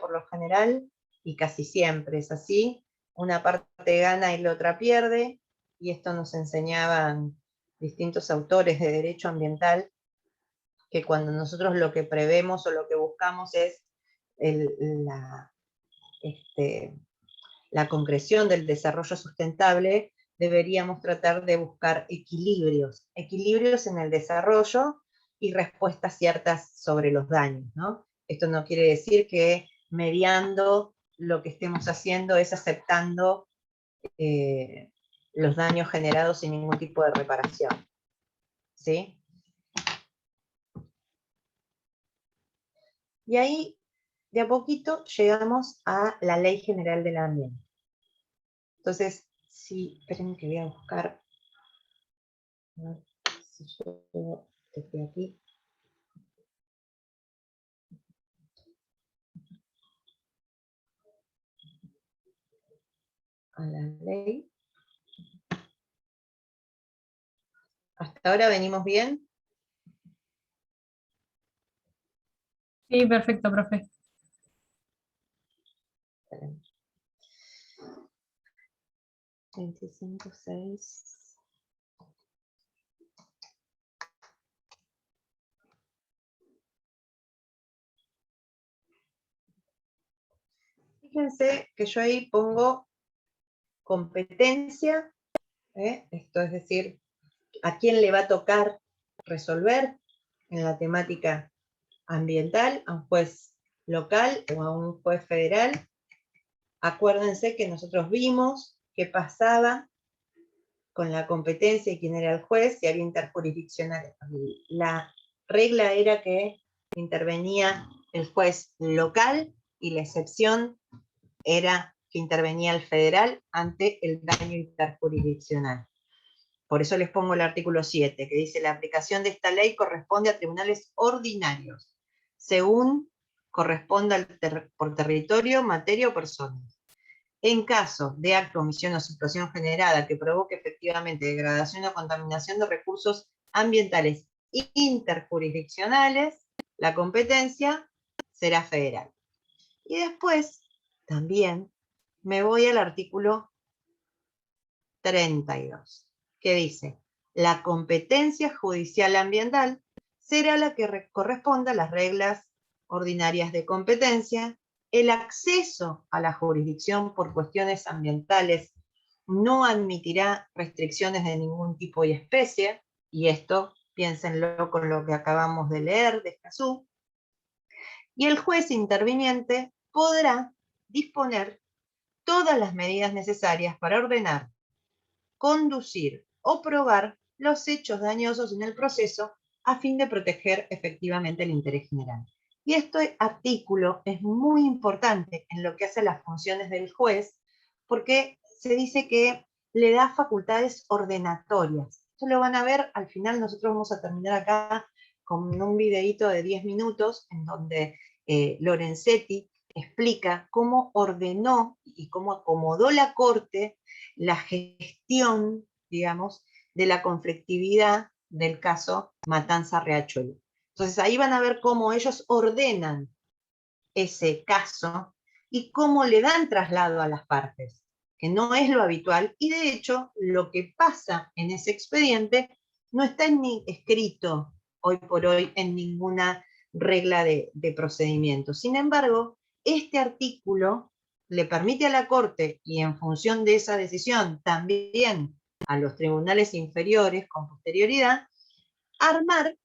por lo general, y casi siempre es así, una parte gana y la otra pierde, y esto nos enseñaban distintos autores de derecho ambiental, que cuando nosotros lo que prevemos o lo que buscamos es la concreción del desarrollo sustentable, deberíamos tratar de buscar equilibrios en el desarrollo y respuestas ciertas sobre los daños, ¿no? Esto no quiere decir que mediando lo que estemos haciendo es aceptando los daños generados sin ningún tipo de reparación, ¿sí? Y ahí, de a poquito, llegamos a la Ley General del Ambiente. Entonces, sí, esperen que voy a buscar, a ver si yo estoy aquí. A la ley. ¿Hasta ahora venimos bien? Sí, perfecto, profe. Esperen. 25.6. fíjense que yo ahí pongo competencia, esto es decir, a quién le va a tocar resolver en la temática ambiental, a un juez local o a un juez federal. Acuérdense que nosotros vimos qué pasaba con la competencia y quién era el juez, si había interjurisdiccional. La regla era que intervenía el juez local y la excepción era que intervenía el federal ante el daño interjurisdiccional. Por eso les pongo el artículo 7, que dice: la aplicación de esta ley corresponde a tribunales ordinarios, según corresponda por territorio, materia o persona. En caso de acto, omisión o situación generada que provoque efectivamente degradación o contaminación de recursos ambientales interjurisdiccionales, la competencia será federal. Y después, también, me voy al artículo 32, que dice: la competencia judicial ambiental será la que corresponda a las reglas ordinarias de competencia. El acceso a la jurisdicción por cuestiones ambientales no admitirá restricciones de ningún tipo y especie, y esto piénsenlo con lo que acabamos de leer de Escazú. Y el juez interviniente podrá disponer todas las medidas necesarias para ordenar, conducir o probar los hechos dañosos en el proceso a fin de proteger efectivamente el interés general. Y este artículo es muy importante en lo que hace a las funciones del juez, porque se dice que le da facultades ordenatorias. Esto lo van a ver al final. Nosotros vamos a terminar acá con un videíto de 10 minutos en donde Lorenzetti explica cómo ordenó y cómo acomodó la Corte la gestión, digamos, de la conflictividad del caso Matanza-Riachuelo. Entonces ahí van a ver cómo ellos ordenan ese caso y cómo le dan traslado a las partes, que no es lo habitual, y de hecho lo que pasa en ese expediente no está escrito hoy por hoy en ninguna regla de procedimiento. Sin embargo, este artículo le permite a la Corte, y en función de esa decisión también a los tribunales inferiores con posterioridad, armar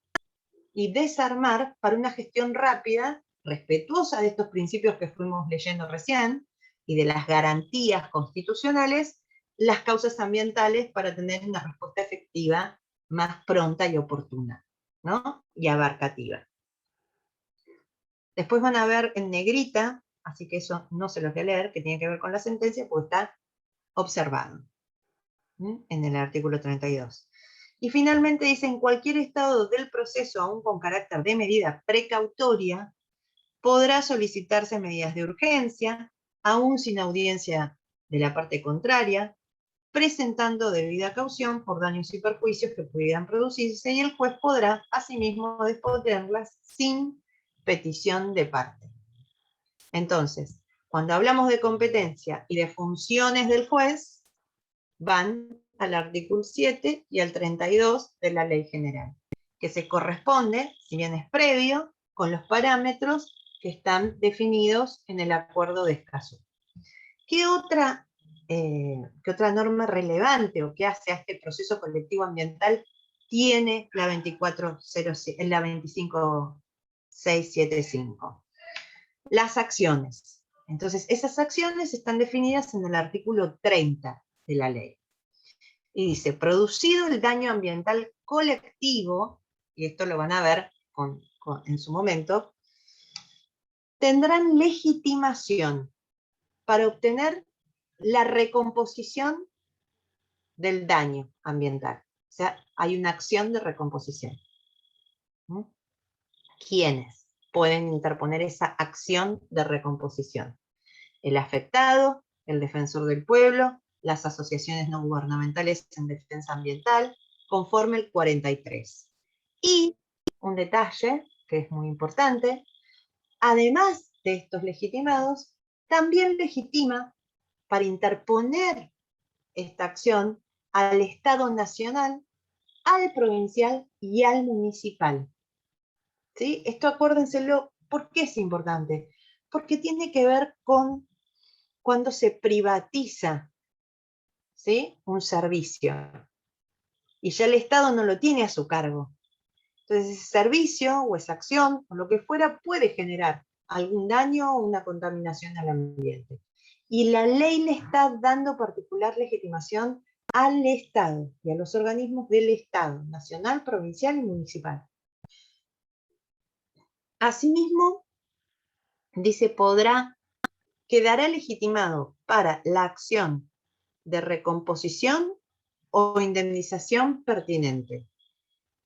y desarmar para una gestión rápida, respetuosa de estos principios que fuimos leyendo recién y de las garantías constitucionales, las causas ambientales para tener una respuesta efectiva más pronta y oportuna, ¿no? Y abarcativa. Después van a ver en negrita, así que eso no se los voy a leer, que tiene que ver con la sentencia, porque está observado en el artículo 32. Y finalmente dice: en cualquier estado del proceso, aún con carácter de medida precautoria, podrá solicitarse medidas de urgencia, aún sin audiencia de la parte contraria, presentando debida caución por daños y perjuicios que pudieran producirse, y el juez podrá asimismo disponerlas sin petición de parte. Entonces, cuando hablamos de competencia y de funciones del juez, van al artículo 7 y al 32 de la Ley General, que se corresponde, si bien es previo, con los parámetros que están definidos en el Acuerdo de Escazú. ¿Qué otra norma relevante o qué hace a este proceso colectivo ambiental tiene la 25675? Las acciones. Entonces, esas acciones están definidas en el artículo 30 de la ley. Y dice: producido el daño ambiental colectivo, y esto lo van a ver en su momento, tendrán legitimación para obtener la recomposición del daño ambiental. O sea, hay una acción de recomposición. ¿Quiénes pueden interponer esa acción de recomposición? El afectado, el defensor del pueblo, las asociaciones no gubernamentales en defensa ambiental, conforme el 43. Y un detalle que es muy importante: además de estos legitimados, también legitima para interponer esta acción al Estado nacional, al provincial y al municipal. ¿Sí? Esto acuérdenselo. ¿Por qué es importante? Porque tiene que ver con cuando se privatiza, ¿sí?, un servicio. Y ya el Estado no lo tiene a su cargo. Entonces ese servicio o esa acción o lo que fuera puede generar algún daño o una contaminación al ambiente. Y la ley le está dando particular legitimación al Estado y a los organismos del Estado, nacional, provincial y municipal. Asimismo, dice, quedará legitimado para la acción de recomposición o indemnización pertinente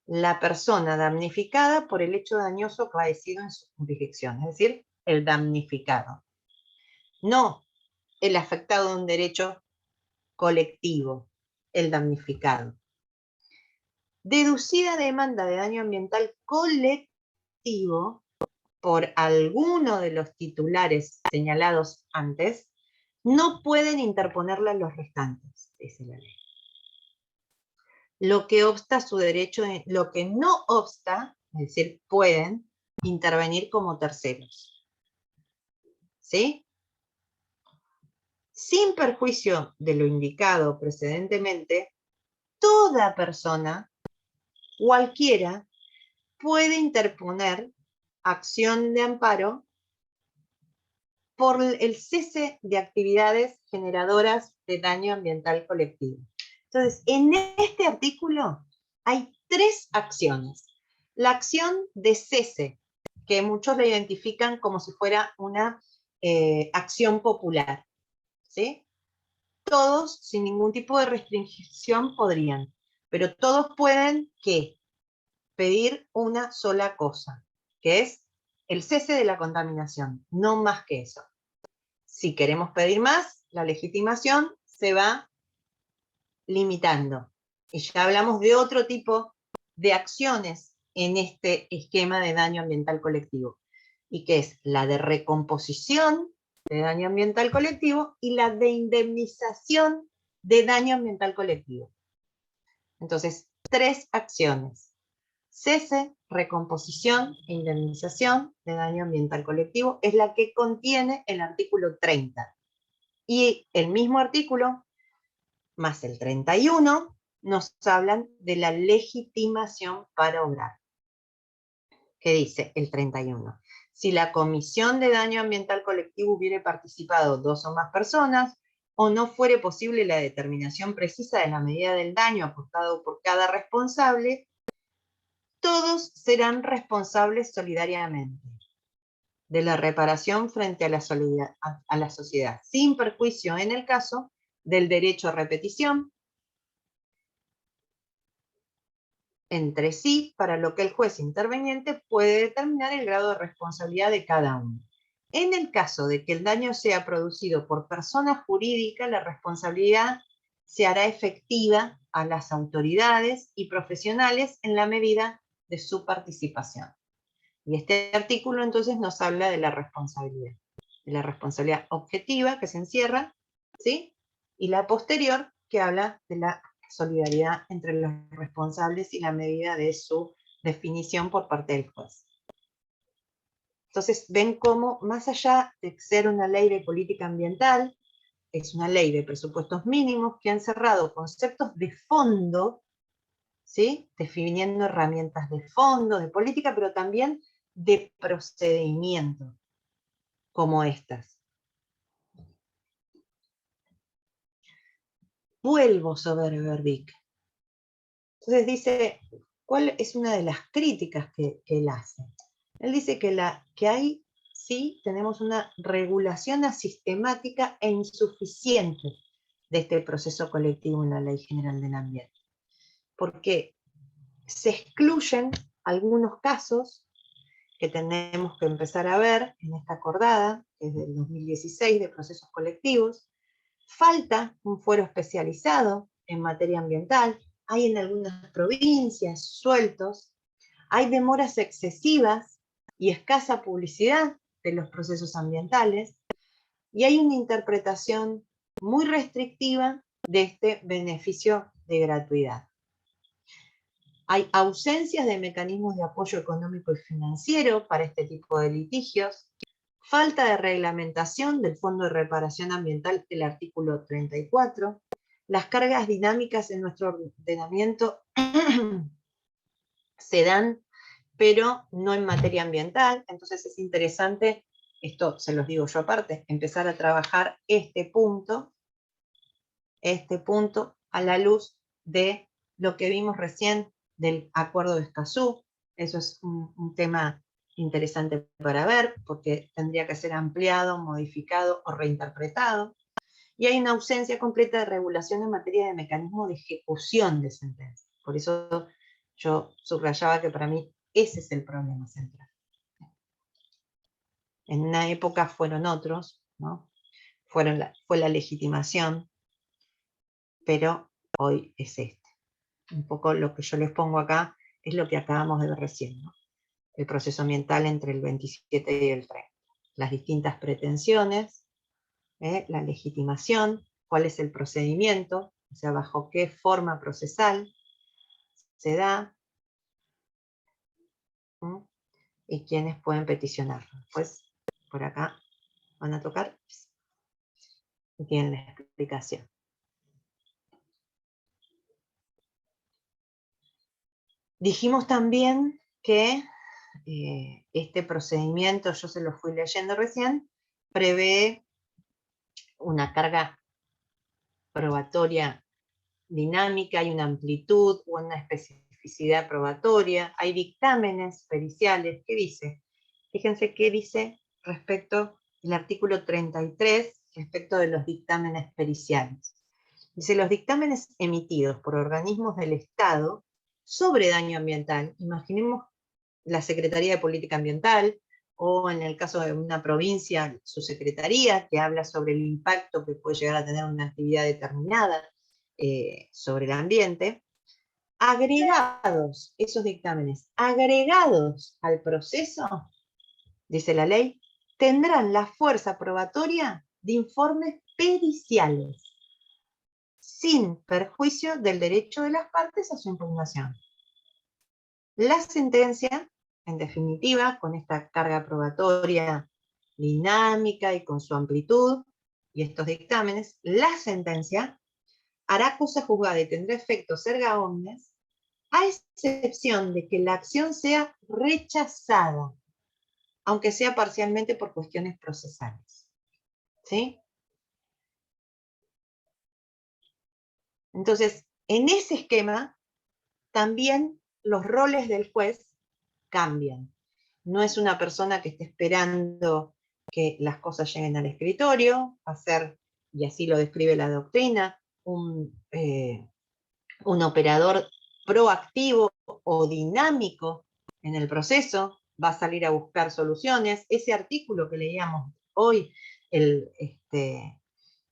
la persona damnificada por el hecho dañoso acaecido en su jurisdicción, es decir, el damnificado. No el afectado de un derecho colectivo, el damnificado. Deducida demanda de daño ambiental colectivo por alguno de los titulares señalados antes, no pueden interponerla los restantes, dice la ley. Lo que obsta su derecho, lo que no obsta, es decir, pueden intervenir como terceros. ¿Sí? Sin perjuicio de lo indicado precedentemente, toda persona, cualquiera, puede interponer acción de amparo por el cese de actividades generadoras de daño ambiental colectivo. Entonces, en este artículo hay 3 acciones. La acción de cese, que muchos la identifican como si fuera una acción popular, ¿sí? Todos, sin ningún tipo de restricción, podrían, pero todos pueden, ¿qué? Pedir una sola cosa, que es el cese de la contaminación, no más que eso. Si queremos pedir más, la legitimación se va limitando. Y ya hablamos de otro tipo de acciones en este esquema de daño ambiental colectivo, y que es la de recomposición de daño ambiental colectivo y la de indemnización de daño ambiental colectivo. Entonces, 3 acciones: cese, recomposición e indemnización de daño ambiental colectivo es la que contiene el artículo 30. Y el mismo artículo, más el 31, nos hablan de la legitimación para obrar. ¿Qué dice el 31? Si la comisión de daño ambiental colectivo hubiere participado 2 o más personas, o no fuere posible la determinación precisa de la medida del daño aportado por cada responsable, todos serán responsables solidariamente de la reparación frente a la sociedad, sin perjuicio en el caso del derecho a repetición entre sí, para lo que el juez interveniente puede determinar el grado de responsabilidad de cada uno. En el caso de que el daño sea producido por persona jurídica, la responsabilidad se hará efectiva a las autoridades y profesionales en la medida de su participación. Y este artículo entonces nos habla de la responsabilidad objetiva que se encierra, ¿sí? Y la posterior que habla de la solidaridad entre los responsables y la medida de su definición por parte del juez. Entonces ven cómo, más allá de ser una ley de política ambiental, es una ley de presupuestos mínimos que han cerrado conceptos de fondo, ¿sí? Definiendo herramientas de fondo, de política, pero también de procedimiento, como estas. Vuelvo sobre Verbeek. Entonces dice, ¿cuál es una de las críticas que él hace? Él dice que ahí sí tenemos una regulación asistemática e insuficiente de este proceso colectivo en la Ley General del Ambiente. Porque se excluyen algunos casos que tenemos que empezar a ver en esta acordada, que es del 2016 de procesos colectivos. Falta un fuero especializado en materia ambiental, hay en algunas provincias sueltos, hay demoras excesivas y escasa publicidad de los procesos ambientales, y hay una interpretación muy restrictiva de este beneficio de gratuidad. Hay ausencias de mecanismos de apoyo económico y financiero para este tipo de litigios, falta de reglamentación del Fondo de Reparación Ambiental, el artículo 34, las cargas dinámicas en nuestro ordenamiento se dan, pero no en materia ambiental, entonces es interesante, esto se los digo yo aparte, empezar a trabajar este punto a la luz de lo que vimos recién del Acuerdo de Escazú. Eso es un tema interesante para ver, porque tendría que ser ampliado, modificado o reinterpretado. Y hay una ausencia completa de regulación en materia de mecanismo de ejecución de sentencias. Por eso yo subrayaba que para mí ese es el problema central. En una época fueron otros, ¿no? Fue la legitimación, pero hoy es este. Un poco lo que yo les pongo acá es lo que acabamos de ver recién, ¿no? El proceso ambiental entre el 27 y el 30. Las distintas pretensiones, la legitimación, cuál es el procedimiento, o sea, bajo qué forma procesal se da, y quiénes pueden peticionarlo. Pues por acá van a tocar y tienen la explicación. Dijimos también que este procedimiento, yo se lo fui leyendo recién, prevé una carga probatoria dinámica, hay una amplitud o una especificidad probatoria, hay dictámenes periciales. ¿Qué dice? Fíjense qué dice respecto del artículo 33, respecto de los dictámenes periciales. Dice, los dictámenes emitidos por organismos del Estado sobre daño ambiental, imaginemos la Secretaría de Política Ambiental, o en el caso de una provincia, su secretaría, que habla sobre el impacto que puede llegar a tener una actividad determinada sobre el ambiente, agregados, esos dictámenes, agregados al proceso, dice la ley, tendrán la fuerza probatoria de informes periciales, sin perjuicio del derecho de las partes a su impugnación. La sentencia, en definitiva, con esta carga probatoria dinámica y con su amplitud, y estos dictámenes, la sentencia hará cosa juzgada y tendrá efectos erga omnes, a excepción de que la acción sea rechazada, aunque sea parcialmente por cuestiones procesales. ¿Sí? Entonces, en ese esquema, también los roles del juez cambian. No es una persona que esté esperando que las cosas lleguen al escritorio, va a ser, y así lo describe la doctrina, un operador proactivo o dinámico en el proceso, va a salir a buscar soluciones. Ese artículo que leíamos hoy, el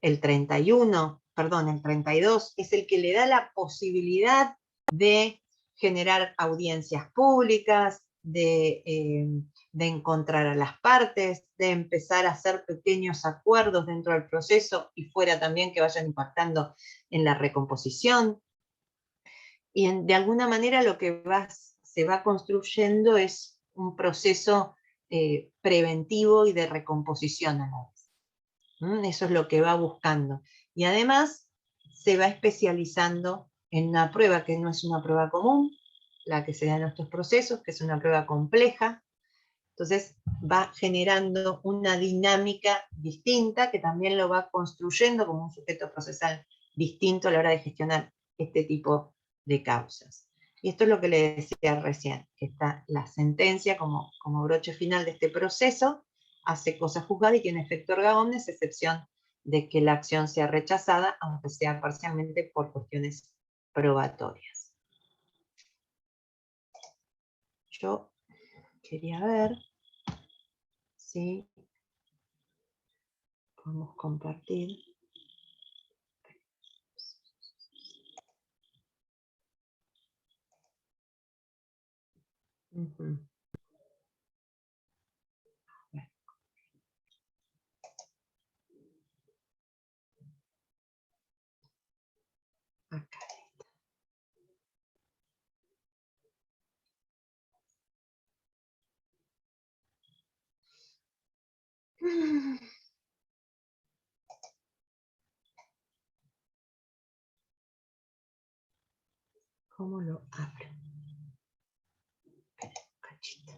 31, perdón, el 32, es el que le da la posibilidad de generar audiencias públicas, de encontrar a las partes, de empezar a hacer pequeños acuerdos dentro del proceso y fuera también que vayan impactando en la recomposición. Y de alguna manera lo que se va construyendo es un proceso preventivo y de recomposición a la vez. Eso es lo que va buscando. Y además se va especializando en una prueba que no es una prueba común, la que se da en estos procesos, que es una prueba compleja. Entonces va generando una dinámica distinta que también lo va construyendo como un sujeto procesal distinto a la hora de gestionar este tipo de causas. Y esto es lo que le decía recién, que está la sentencia como broche final de este proceso, hace cosa juzgada y tiene efecto erga omnes, excepción de que la acción sea rechazada, aunque sea parcialmente por cuestiones probatorias. Yo quería ver si podemos compartir. Uh-huh. Acá. ¿Cómo lo abro? Espera un cachito.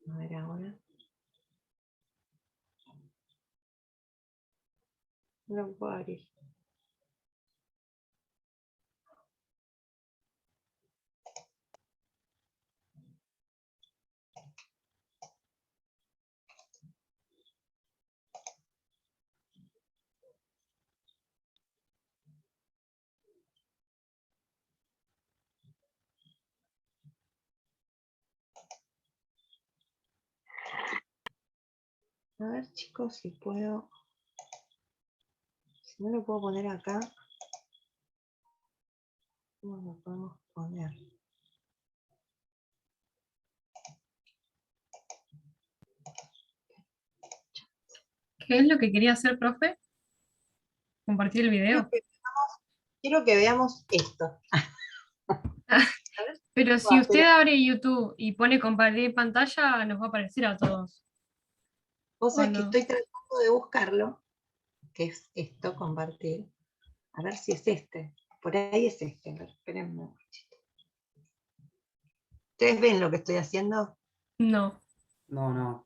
A ver ahora. No lo puedo abrir. A ver, chicos, si puedo. Si no lo puedo poner acá, ¿cómo lo podemos poner? ¿Qué es lo que quería hacer, profe? ¿Compartir el video? Quiero que veamos esto. Pero puedo si hacer. usted abre YouTube y pone compartir pantalla, nos va a aparecer a todos. Vos ¿O sabés que no? estoy tratando de buscarlo, que es esto, compartir. A ver si es este. Por ahí es este. A ver, espérenme un cachito. ¿Ustedes ven lo que estoy haciendo? No. No.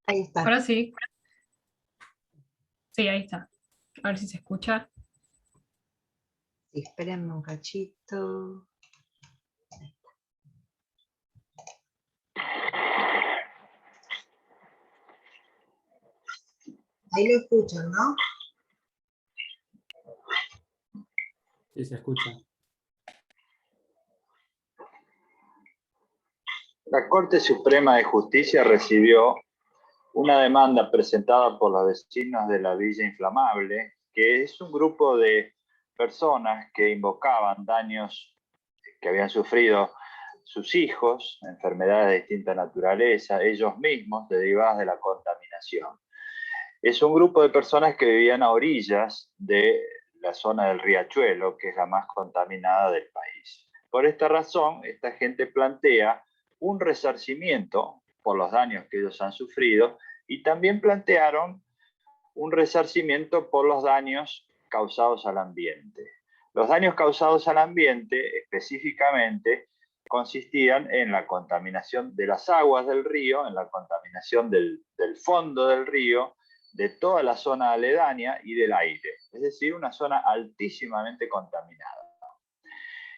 Ahí está. Ahora sí. Sí, ahí está. A ver si se escucha. Sí, espérenme un cachito. Ahí lo escuchan, ¿no? Sí, se escucha. La Corte Suprema de Justicia recibió una demanda presentada por los vecinos de la Villa Inflamable, que es un grupo de personas que invocaban daños que habían sufrido sus hijos, enfermedades de distinta naturaleza, ellos mismos, derivadas de la contaminación. Es un grupo de personas que vivían a orillas de la zona del Riachuelo, que es la más contaminada del país. Por esta razón, esta gente plantea un resarcimiento por los daños que ellos han sufrido y también plantearon un resarcimiento por los daños causados al ambiente. Los daños causados al ambiente específicamente consistían en la contaminación de las aguas del río, en la contaminación del fondo del río, de toda la zona aledaña y del aire, es decir, una zona altísimamente contaminada.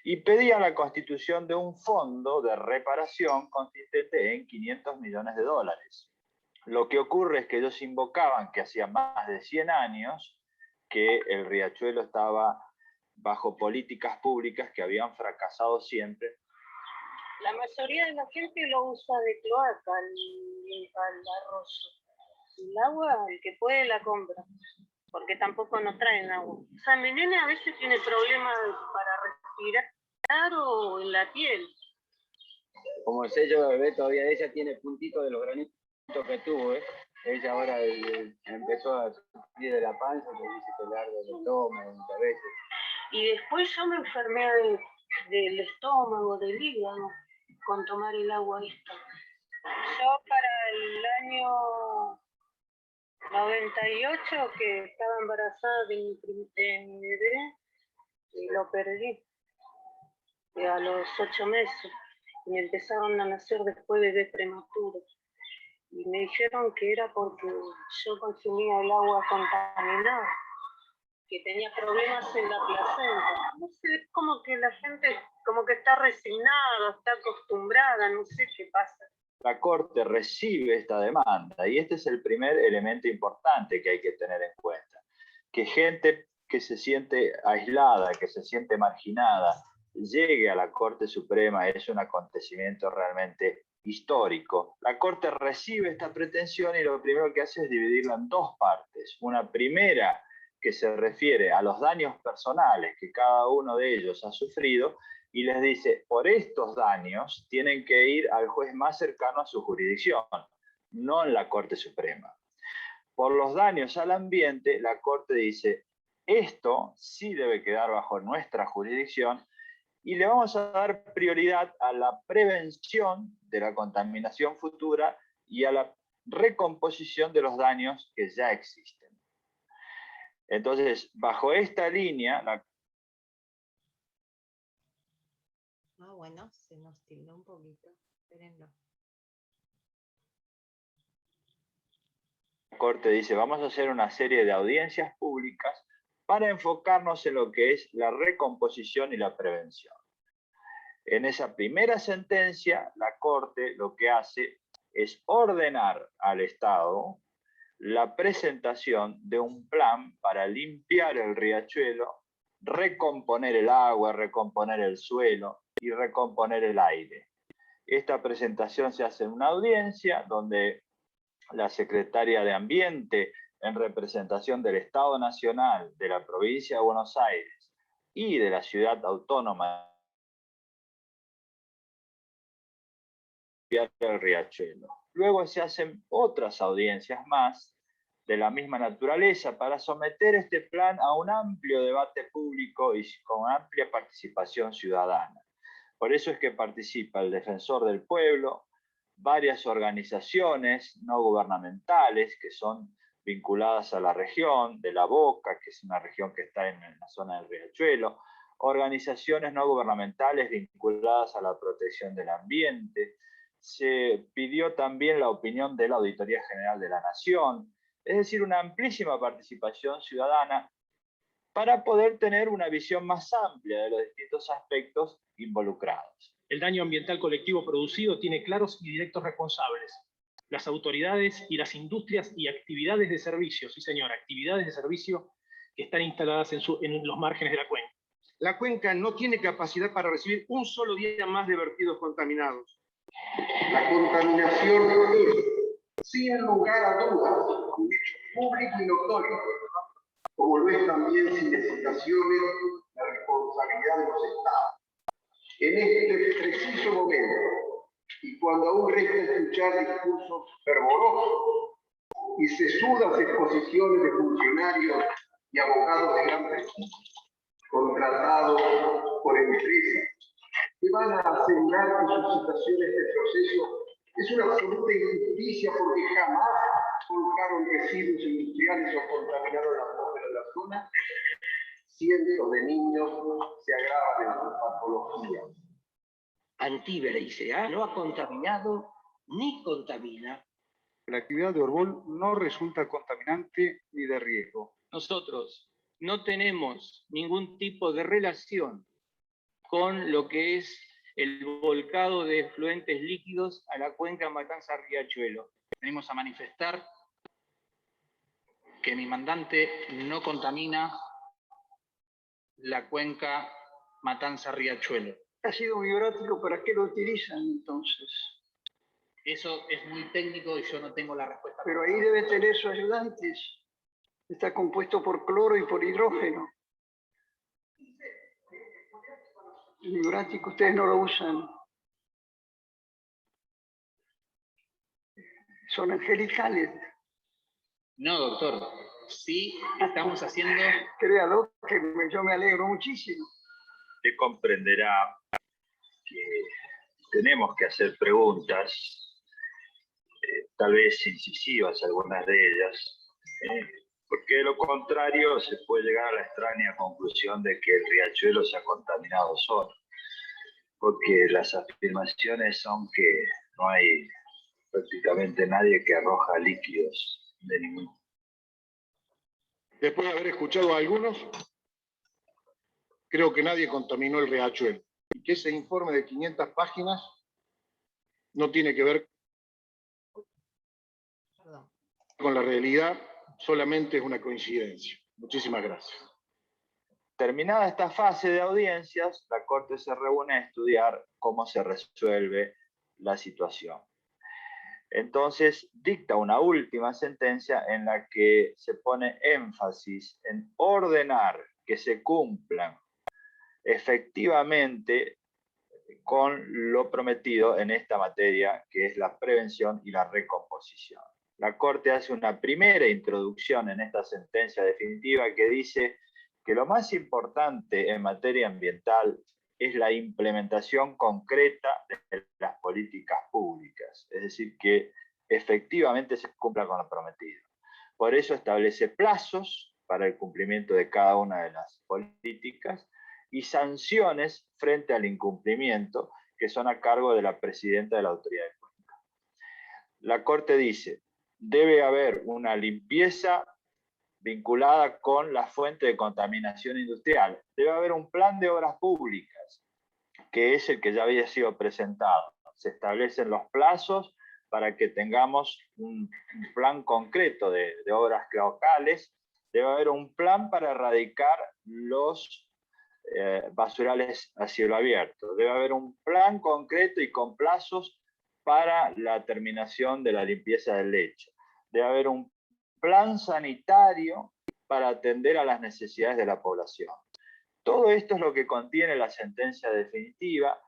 Y pedía la constitución de un fondo de reparación consistente en $500 millones. Lo que ocurre es que ellos invocaban que hacía más de 100 años que el riachuelo estaba bajo políticas públicas que habían fracasado siempre. La mayoría de la gente lo usa de cloaca al arroyo. El agua, el que puede la compra, porque tampoco nos traen agua. O sea, mi nene a veces tiene problemas para respirar o en la piel. Como el sello de bebé, todavía ella tiene puntitos de los granitos que tuvo, ¿eh? Ella ahora empezó a sufrir de la panza, que dice que le arde el estómago muchas veces. Y después yo me enfermé del estómago, del hígado, con tomar el agua esta. Yo para el año 98, que estaba embarazada de mi bebé, y lo perdí a los 8 meses. Y me empezaron a nacer después bebés prematuros. Y me dijeron que era porque yo consumía el agua contaminada, que tenía problemas en la placenta. No sé, es como que la gente como que está resignada, está acostumbrada, no sé qué pasa. La Corte recibe esta demanda y este es el primer elemento importante que hay que tener en cuenta. Que gente que se siente aislada, que se siente marginada, llegue a la Corte Suprema es un acontecimiento realmente histórico. La Corte recibe esta pretensión y lo primero que hace es dividirla en dos partes. Una primera que se refiere a los daños personales que cada uno de ellos ha sufrido y les dice, por estos daños tienen que ir al juez más cercano a su jurisdicción, no en la Corte Suprema. Por los daños al ambiente, la Corte dice, esto sí debe quedar bajo nuestra jurisdicción y le vamos a dar prioridad a la prevención de la contaminación futura y a la recomposición de los daños que ya existen. Entonces, bajo esta línea, la bueno, se nos tildó un poquito. Espérenlo. Corte dice, vamos a hacer una serie de audiencias públicas para enfocarnos en lo que es la recomposición y la prevención. En esa primera sentencia, la Corte lo que hace es ordenar al Estado la presentación de un plan para limpiar el riachuelo, recomponer el agua, recomponer el suelo y recomponer el aire. Esta presentación se hace en una audiencia donde la Secretaria de Ambiente, en representación del Estado Nacional, de la Provincia de Buenos Aires y de la Ciudad Autónoma del Riachuelo. Luego se hacen otras audiencias más de la misma naturaleza para someter este plan a un amplio debate público y con amplia participación ciudadana. Por eso es que participa el Defensor del Pueblo, varias organizaciones no gubernamentales que son vinculadas a la región de La Boca, que es una región que está en la zona del Riachuelo, organizaciones no gubernamentales vinculadas a la protección del ambiente. Se pidió también la opinión de la Auditoría General de la Nación, es decir, una amplísima participación ciudadana para poder tener una visión más amplia de los distintos aspectos involucrados. El daño ambiental colectivo producido tiene claros y directos responsables: las autoridades y las industrias y actividades de servicio, sí señor, actividades de servicio que están instaladas en los márgenes de la cuenca. La cuenca no tiene capacidad para recibir un solo día más de vertidos contaminados. La contaminación es, sin lugar a dudas, un hecho público y notorio, como lo es también sin hesitaciones la responsabilidad de los Estados. En este preciso momento, y cuando aún resta escuchar discursos fervorosos y sesudas exposiciones de funcionarios y abogados de gran prestigio, contratados por empresas, que van a asegurar que su situación en este proceso es una absoluta injusticia porque jamás colocaron residuos industriales o contaminaron la atmósfera de la zona, cientos de niños se agravan en su patología. Antíbera ICA no ha contaminado ni contamina. La actividad de Orbol no resulta contaminante ni de riesgo. Nosotros no tenemos ningún tipo de relación con lo que es el volcado de efluentes líquidos a la cuenca Matanza-Riachuelo. Venimos a manifestar que mi mandante no contamina la cuenca Matanza-Riachuelo. Ácido biográfico, ¿para qué lo utilizan entonces? Eso es muy técnico y yo no tengo la respuesta. Pero ahí debe tener sus ayudantes. Está compuesto por cloro y por hidrógeno. El biográfico ustedes no lo usan. Son angelicales. No, doctor. Sí, estamos haciendo... Créalo, que yo me alegro muchísimo. Usted comprenderá que tenemos que hacer preguntas, tal vez incisivas algunas de ellas, porque de lo contrario se puede llegar a la extraña conclusión de que el riachuelo se ha contaminado solo, porque las afirmaciones son que no hay prácticamente nadie que arroja líquidos de ningún. Después de haber escuchado a algunos, creo que nadie contaminó el riachuelo y que ese informe de 500 páginas no tiene que ver con la realidad, solamente es una coincidencia. Muchísimas gracias. Terminada esta fase de audiencias, la Corte se reúne a estudiar cómo se resuelve la situación. Entonces, dicta una última sentencia en la que se pone énfasis en ordenar que se cumplan efectivamente con lo prometido en esta materia, que es la prevención y la recomposición. La Corte hace una primera introducción en esta sentencia definitiva que dice que lo más importante en materia ambiental es la implementación concreta de las políticas públicas. Es decir, que efectivamente se cumpla con lo prometido. Por eso establece plazos para el cumplimiento de cada una de las políticas y sanciones frente al incumplimiento, que son a cargo de la presidenta de la autoridad de cuenca. La Corte dice, debe haber una limpieza vinculada con la fuente de contaminación industrial. Debe haber un plan de obras públicas, que es el que ya había sido presentado. Se establecen los plazos para que tengamos un plan concreto de obras locales. Debe haber un plan para erradicar los basurales a cielo abierto. Debe haber un plan concreto y con plazos para la terminación de la limpieza del lecho. Debe haber un plan sanitario para atender a las necesidades de la población. Todo esto es lo que contiene la sentencia definitiva,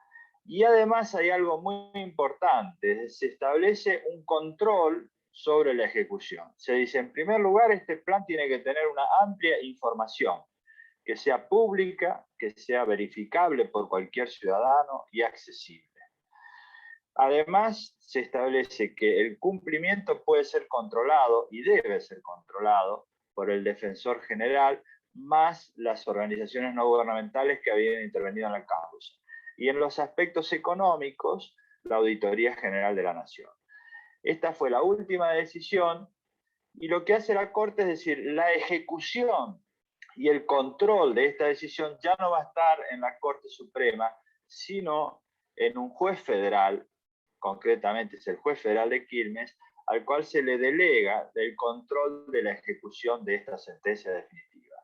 y además hay algo muy importante: se establece un control sobre la ejecución. Se dice, en primer lugar, este plan tiene que tener una amplia información, que sea pública, que sea verificable por cualquier ciudadano y accesible. Además, se establece que el cumplimiento puede ser controlado y debe ser controlado por el defensor general, más las organizaciones no gubernamentales que habían intervenido en la causa. Y en los aspectos económicos, la Auditoría General de la Nación. Esta fue la última decisión, y lo que hace la Corte es decir, la ejecución y el control de esta decisión ya no va a estar en la Corte Suprema, sino en un juez federal, concretamente es el juez federal de Quilmes, al cual se le delega el control de la ejecución de esta sentencia definitiva.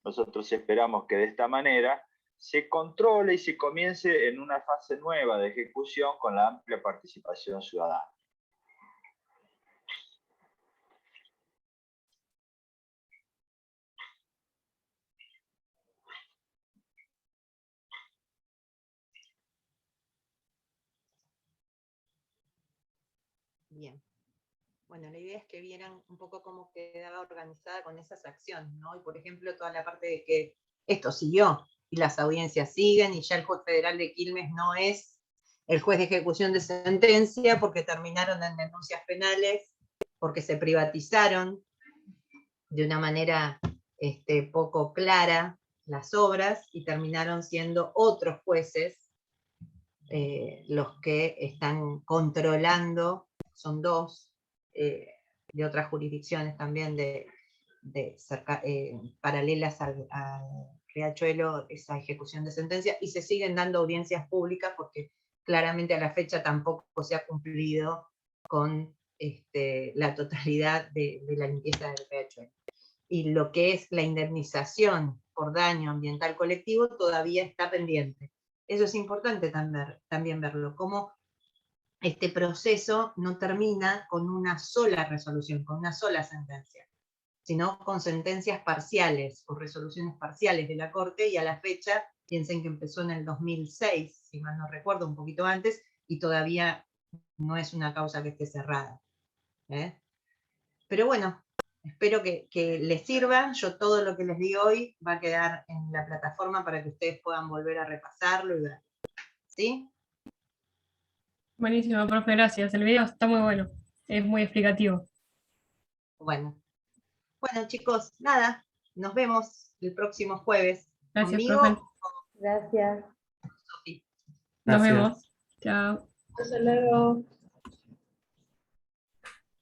Nosotros esperamos que de esta manera se controle y se comience en una fase nueva de ejecución con la amplia participación ciudadana. Bien. Bueno, la idea es que vieran un poco cómo quedaba organizada con esas acciones, ¿no? Y por ejemplo, toda la parte de que esto siguió y las audiencias siguen, y ya el juez federal de Quilmes no es el juez de ejecución de sentencia, porque terminaron en denuncias penales, porque se privatizaron de una manera poco clara las obras, y terminaron siendo otros jueces los que están controlando. Son dos, de otras jurisdicciones también paralelas al Riachuelo, esa ejecución de sentencia, y se siguen dando audiencias públicas porque claramente a la fecha tampoco se ha cumplido con la totalidad de la limpieza del Riachuelo. Y lo que es la indemnización por daño ambiental colectivo todavía está pendiente. Eso es importante también verlo, cómo este proceso no termina con una sola resolución, con una sola sentencia, sino con sentencias parciales o resoluciones parciales de la Corte, y a la fecha, piensen que empezó en el 2006, si mal no recuerdo, un poquito antes, y todavía no es una causa que esté cerrada. Pero bueno, espero que les sirva. Yo todo lo que les di hoy va a quedar en la plataforma para que ustedes puedan volver a repasarlo y ver. ¿Sí? Buenísimo, profe, gracias. El video está muy bueno, es muy explicativo. Bueno, chicos, nada, nos vemos el próximo jueves. Gracias, Conmigo. profe. Gracias. Sofi. Nos Gracias. vemos. Chao. Hasta luego.